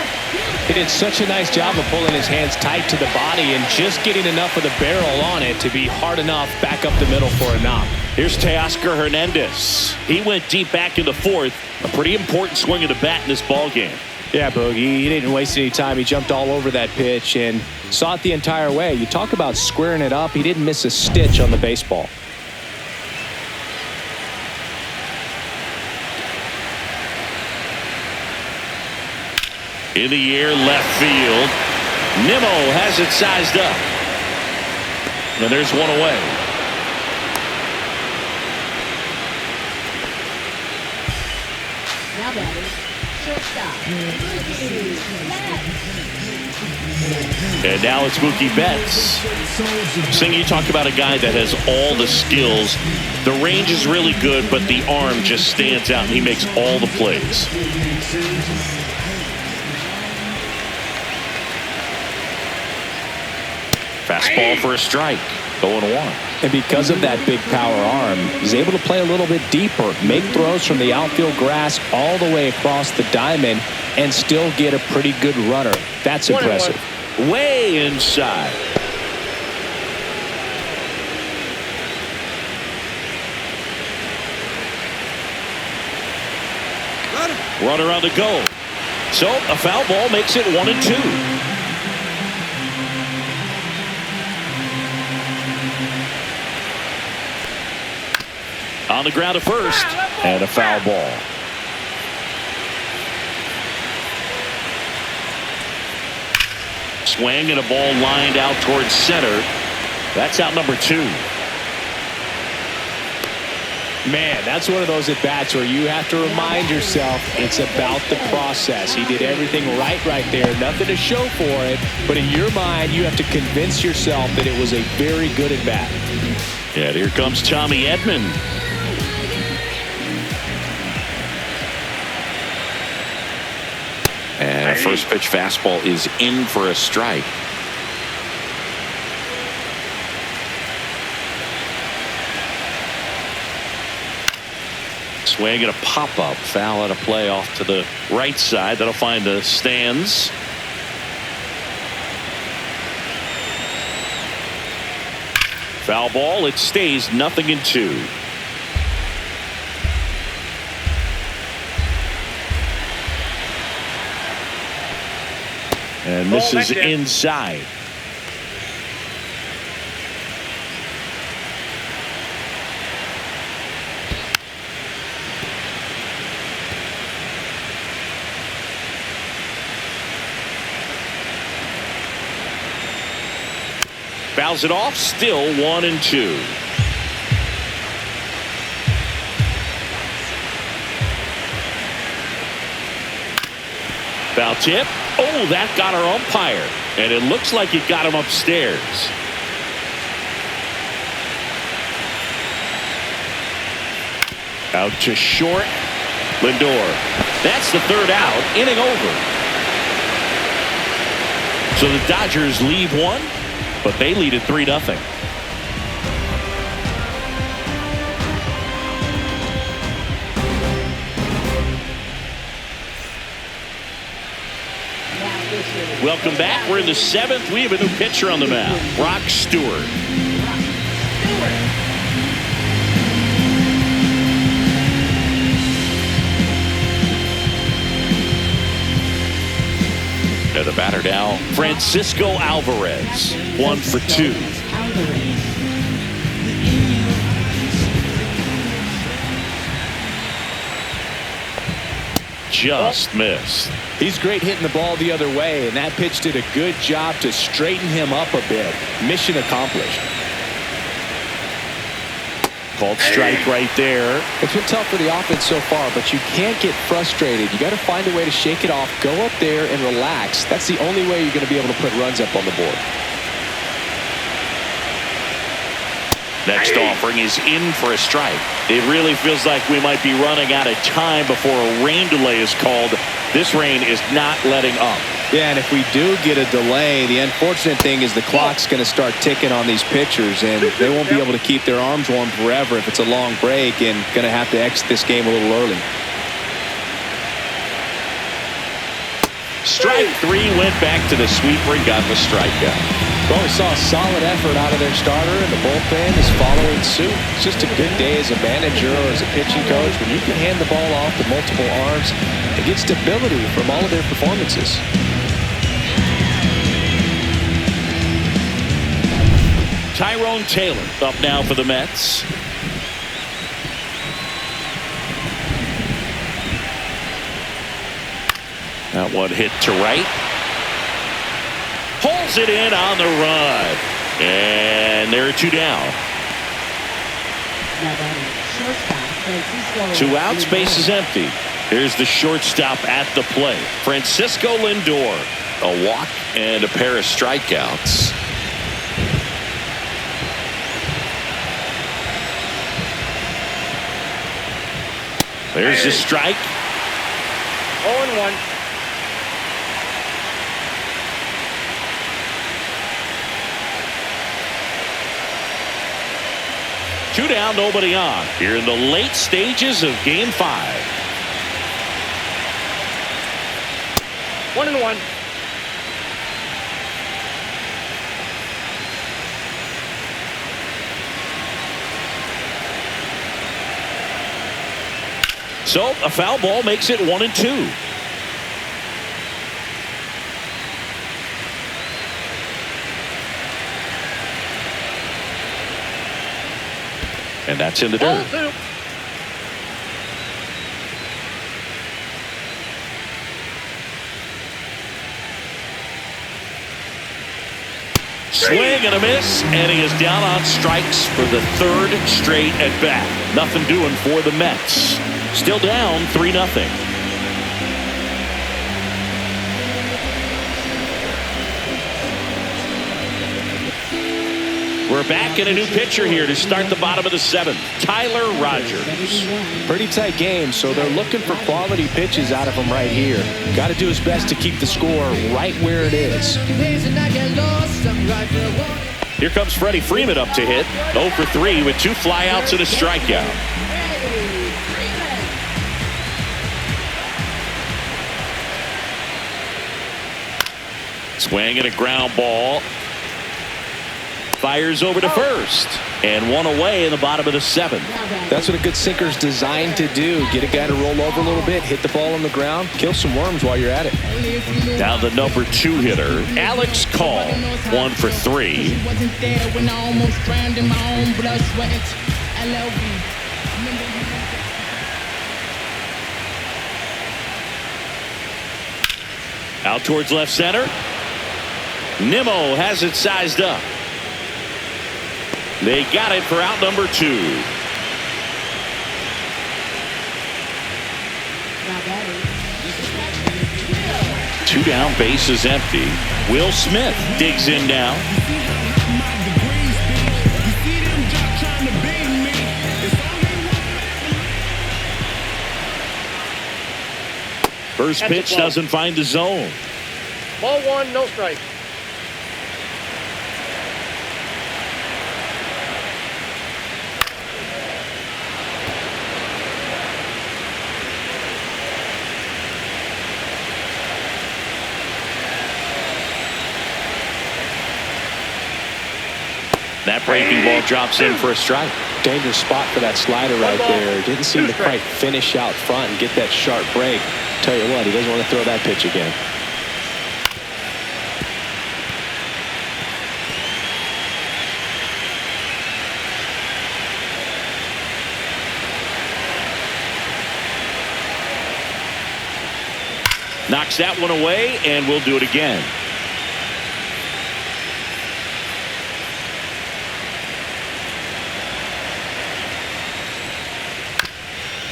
he did such a nice job of pulling his hands tight to the body and just getting enough of the barrel on it to be hard enough back up the middle for a knock. Here's Teoscar Hernandez. He went deep back in the 4th. A pretty important swing of the bat in this ball game. Yeah, Boogie, he didn't waste any time. He jumped all over that pitch and saw it the entire way. You talk about squaring it up. He didn't miss a stitch on the baseball. In the air, left field. Nimmo has it sized up. And there's one away. Now batting, shortstop, And now it's Mookie Betts. Sing, you talk about a guy that has all the skills. The range is really good, but the arm just stands out, and he makes all the plays. Fastball for a strike. 0-1. And because of that big power arm, he's able to play a little bit deeper, make throws from the outfield grass all the way across the diamond, and still get a pretty good runner. That's impressive. Way inside. Runner on the go. So a foul ball makes it 1-2. On the ground at first, and a foul ball. Swing and a ball lined out towards center. That's out number 2. Man, that's one of those at-bats where you have to remind yourself it's about the process. He did everything right there. Nothing to show for it, but in your mind, you have to convince yourself that it was a very good at-bat. Yeah, here comes Tommy Edman. And a first pitch fastball is in for a strike. swing and a pop-up. Foul out of play off to the right side. That'll find the stands. Foul ball. It stays 0-2. And misses inside. Fouls it off. Still 1-2. Foul tip. Oh, that got our umpire. And it looks like it got him upstairs. Out to short. Lindor. That's the third out. Inning over. So the Dodgers leave one, but they lead at 3-0. Welcome back. We're in the 7th. We have a new pitcher on the mound, Brock Stewart. And the batter now, Francisco Alvarez. 1 for 2. Just missed. He's great hitting the ball the other way, and that pitch did a good job to straighten him up a bit. Mission accomplished. Called strike right there. It's been tough for the offense so far, but you can't get frustrated. You got to find a way to shake it off, go up there and relax. That's the only way you're going to be able to put runs up on the board. Next offering is in for a strike. It really feels like we might be running out of time before a rain delay is called. This rain is not letting up. Yeah, and if we do get a delay, the unfortunate thing is the clock's going to start ticking on these pitchers, and they won't be able to keep their arms warm forever if it's a long break, and going to have to exit this game a little early. Strike 3 went back to the sweeper and got the strikeout. Well, we saw a solid effort out of their starter, and the bullpen is following suit. It's just a good day as a manager or as a pitching coach when you can hand the ball off to multiple arms and get stability from all of their performances. Tyrone Taylor up now for the Mets. That one hit to right. Pulls it in on the run. And there are 2 down. 2 outs, base is empty. Here's the shortstop at the plate. Francisco Lindor. A walk and a pair of strikeouts. There's the strike. 0-1. Two down, nobody on. Here in the late stages of Game 5. 1-1. So a foul ball makes it 1-2. And that's in the dirt. Swing and a miss, and he is down on strikes for the 3rd straight at bat. Nothing doing for the Mets. Still down 3-0. We're back in a new pitcher here to start the bottom of the 7th. Tyler Rogers. Pretty tight game, so they're looking for quality pitches out of him right here. Got to do his best to keep the score right where it is. Here comes Freddie Freeman up to hit. 0 for 3 with 2 flyouts and a strikeout. Swing and a ground ball. Fires over to first. And one away in the bottom of the 7th. That's what a good sinker's designed to do. Get a guy to roll over a little bit, hit the ball on the ground, kill some worms while you're at it. Now the number 2 hitter, Alex Call, 1 for 3. Wasn't there when I almost drowned in my own blood, sweat. MLB. Out towards left center. Nimmo has it sized up. They got it for out number 2. Two down, base is empty. Will Smith digs in now. First pitch doesn't find the zone. Ball 1, no strike. That breaking ball drops in for a strike. Dangerous spot for that slider right there. Didn't seem to quite finish out front and get that sharp break. Tell you what, he doesn't want to throw that pitch again. Knocks that one away, and we'll do it again.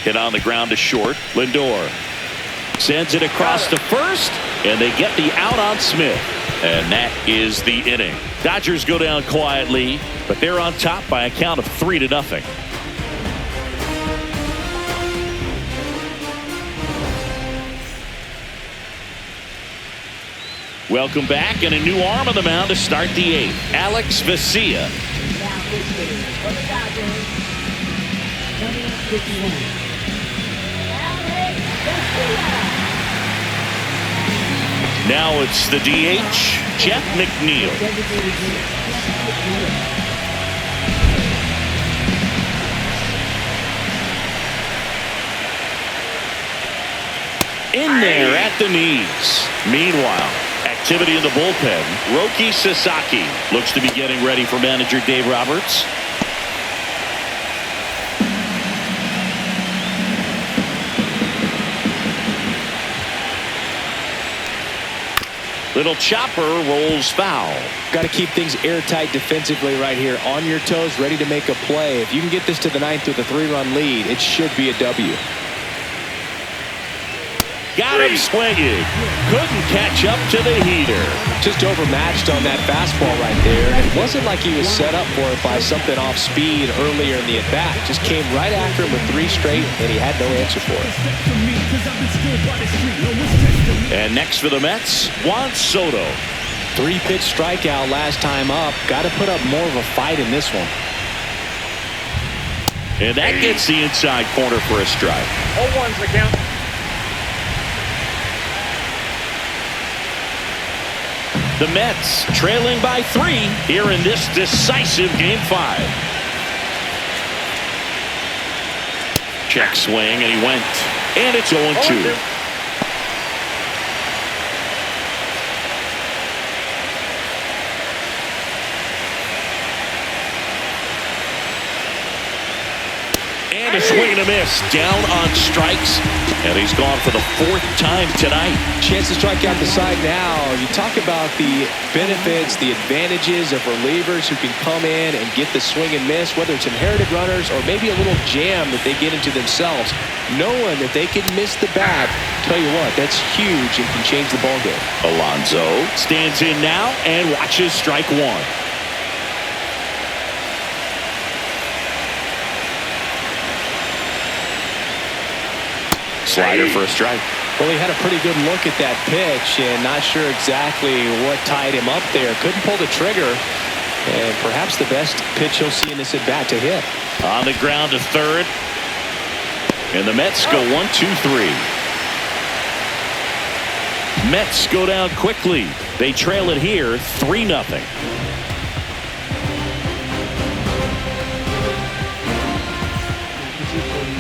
Hit on the ground to short. Lindor sends it across to first, and they get the out on Smith. And that is the inning. Dodgers go down quietly, but they're on top by a count of 3-0. Welcome back, and a new arm on the mound to start the 8th. Alex Vesia. Now it's the DH, Jeff McNeil. In there at the knees. Meanwhile, activity in the bullpen. Roki Sasaki looks to be getting ready for manager Dave Roberts. Little chopper rolls foul. Got to keep things airtight defensively right here. On your toes, ready to make a play. If you can get this to the 9th with a 3-run lead, it should be a W. Got him swinging. Couldn't catch up to the heater. Just overmatched on that fastball right there. It wasn't like he was set up for it by something off speed earlier in the at-bat. Just came right after him with 3 straight, and he had no answer for it. And next for the Mets, Juan Soto. 3-pitch strikeout last time up. Got to put up more of a fight in this one. And that gets the inside corner for a strike. 0-1's the count. The Mets trailing by 3 here in this decisive Game 5. Check swing, and he went. And it's 0-2. And a swing and a miss. Down on strikes. And he's gone for the 4th time tonight. Chance to strike out the side now. You talk about the benefits, the advantages of relievers who can come in and get the swing and miss, whether it's inherited runners or maybe a little jam that they get into themselves. Knowing that they can miss the bat, tell you what, that's huge and can change the ball game. Alonso stands in now and watches strike 1. Slider for a strike. Well, he had a pretty good look at that pitch and not sure exactly what tied him up there. Couldn't pull the trigger, and perhaps the best pitch he'll see in this at bat to hit. On the ground to third, and the Mets go 1-2-3. Mets go down quickly. They trail it here 3-0.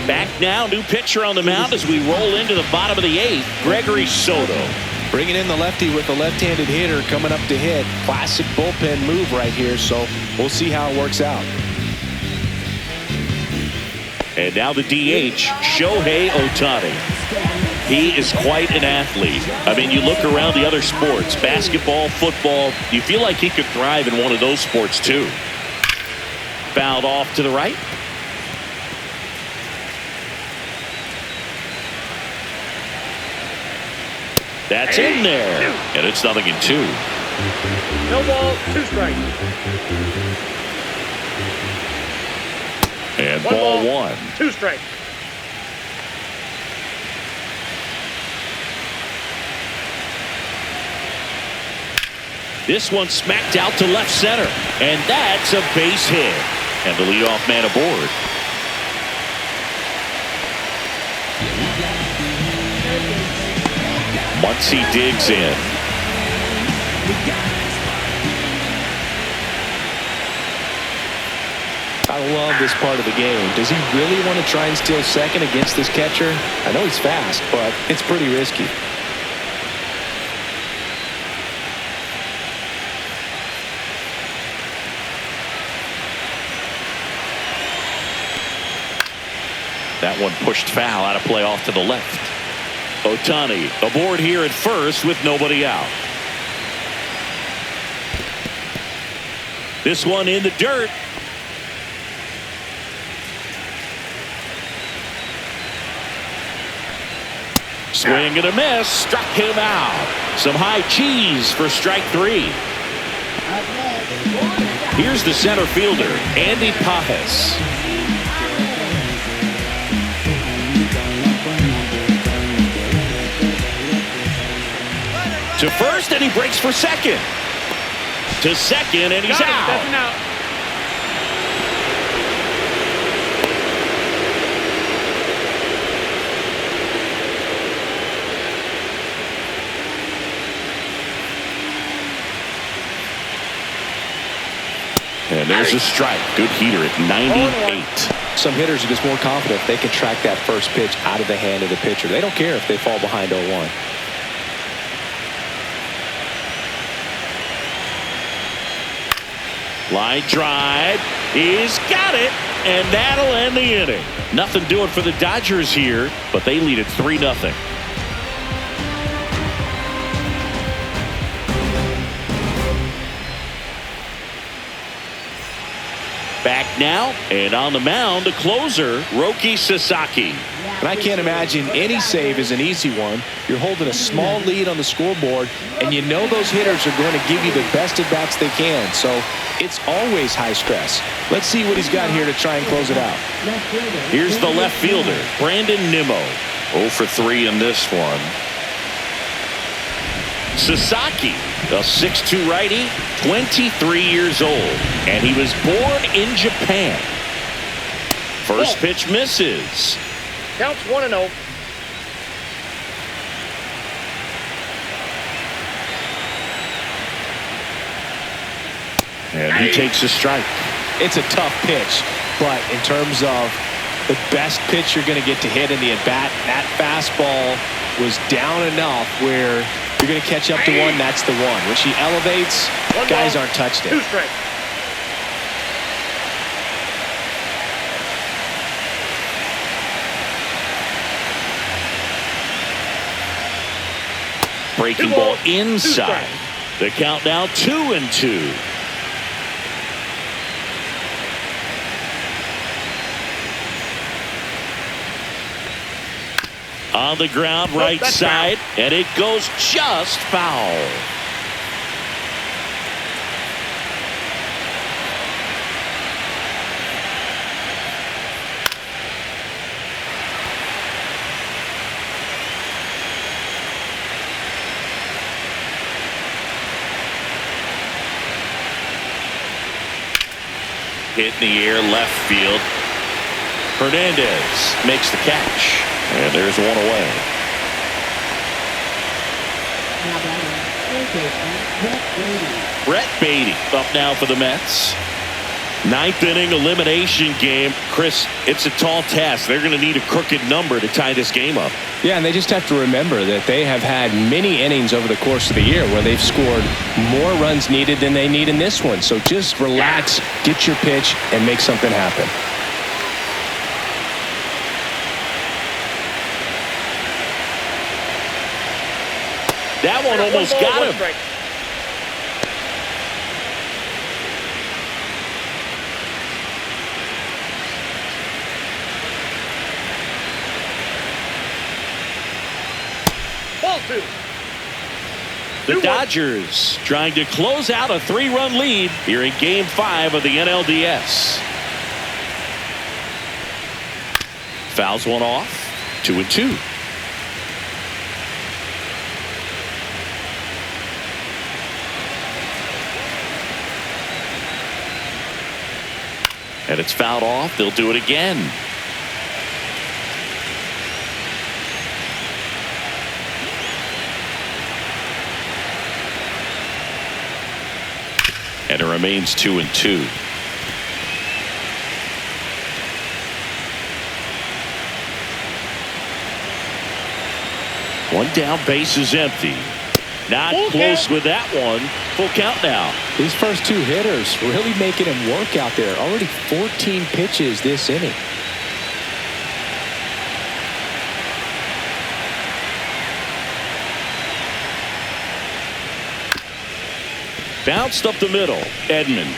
Back now, new pitcher on the mound as we roll into the bottom of the 8th, Gregory Soto. Bringing in the lefty with a left-handed hitter coming up to hit. Classic bullpen move right here, so we'll see how it works out. And now the DH, Shohei Ohtani. He is quite an athlete. I mean, you look around the other sports, basketball, football, you feel like he could thrive in one of those sports too. Fouled off to the right. That's in there. And it's 0-2. No ball, 2 strikes. And ball 1. 2 strikes. This one smacked out to left center. And that's a base hit. And the leadoff man aboard. Muncy digs in. I love this part of the game. Does he really want to try and steal second against this catcher? I know he's fast, but it's pretty risky. That one pushed foul, out of play off to the left. Ohtani aboard here at first with nobody out. This one in the dirt. Swing and a miss, struck him out. Some high cheese for strike 3. Here's the center fielder, Andy Pajes. To first, and he breaks for second. To second, and he's out. That's an out. And there's a strike. Good heater at 98. Some hitters are just more confident if they can track that first pitch out of the hand of the pitcher. They don't care if they fall behind 0-1. Line drive. He's got it. And that'll end the inning. Nothing doing for the Dodgers here, but they lead it 3-0. Back now, and on the mound, the closer, Roki Sasaki. And I can't imagine any save is an easy one. You're holding a small lead on the scoreboard, and you know those hitters are going to give you the best at-bats they can. So it's always high stress. Let's see what he's got here to try and close it out. Here's the left fielder, Brandon Nimmo. 0 for 3 in this one. Sasaki, a 6'2 righty, 23 years old, and he was born in Japan. First pitch misses. Counts 1-0. And he takes a strike. It's a tough pitch, but in terms of the best pitch you're going to get to hit in the at-bat, that fastball was down enough where you're going to catch up to one. That's the one. When she elevates, guys aren't touched it. 2 strikes. Breaking ball inside. The count now 2-2. On the ground, right side, and it goes just foul. Hit in the air, left field. Hernandez makes the catch. And there's one away. Now batting, third baseman, Brett Beatty up now for the Mets. Ninth inning elimination game. Chris, it's a tall task. They're going to need a crooked number to tie this game up. Yeah, and they just have to remember that they have had many innings over the course of the year where they've scored more runs needed than they need in this one. So just relax, get your pitch, and make something happen. That one almost got him. Ball two. The Dodgers trying to close out a 3-run lead here in Game 5 of the NLDS. Fouls one off. 2-2. And it's fouled off. They'll do it again. And it remains 2-2. One down, base is empty. Not close with that one. Full count now. These first two hitters really making him work out there. Already 14 pitches this inning. Bounced up the middle. Edman.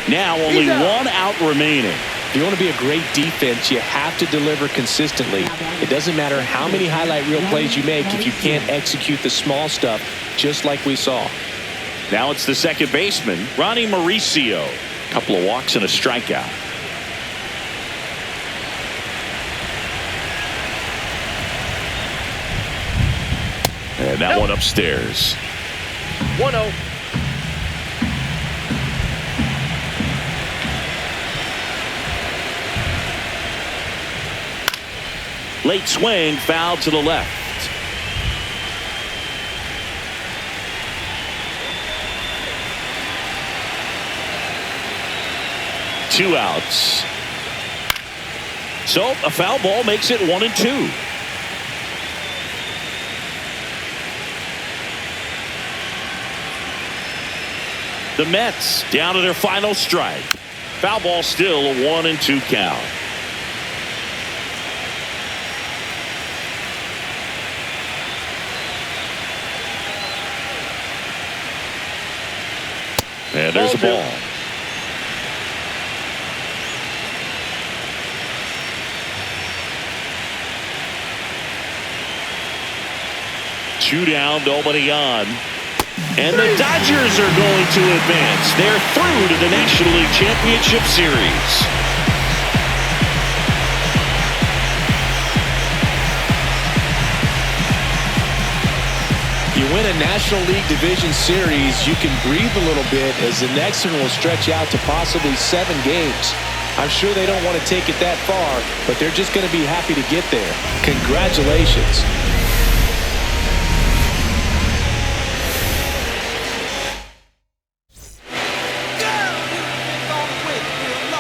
Now only one out remaining. If you want to be a great defense, you have to deliver consistently. It doesn't matter how many highlight reel plays you make if you can't execute the small stuff, just like we saw. Now it's the second baseman, Ronnie Mauricio. Couple of walks and a strikeout. And that one upstairs. 1-0. Late swing, foul to the left. Two outs. So a foul ball makes it 1-2. The Mets down to their final strike. Foul ball still a 1-2 count. And there's a ball. Two down, nobody on. And the Dodgers are going to advance. They're through to the National League Championship Series. You win a National League Division Series, you can breathe a little bit as the next one will stretch out to possibly 7 games. I'm sure they don't want to take it that far, but they're just going to be happy to get there. Congratulations.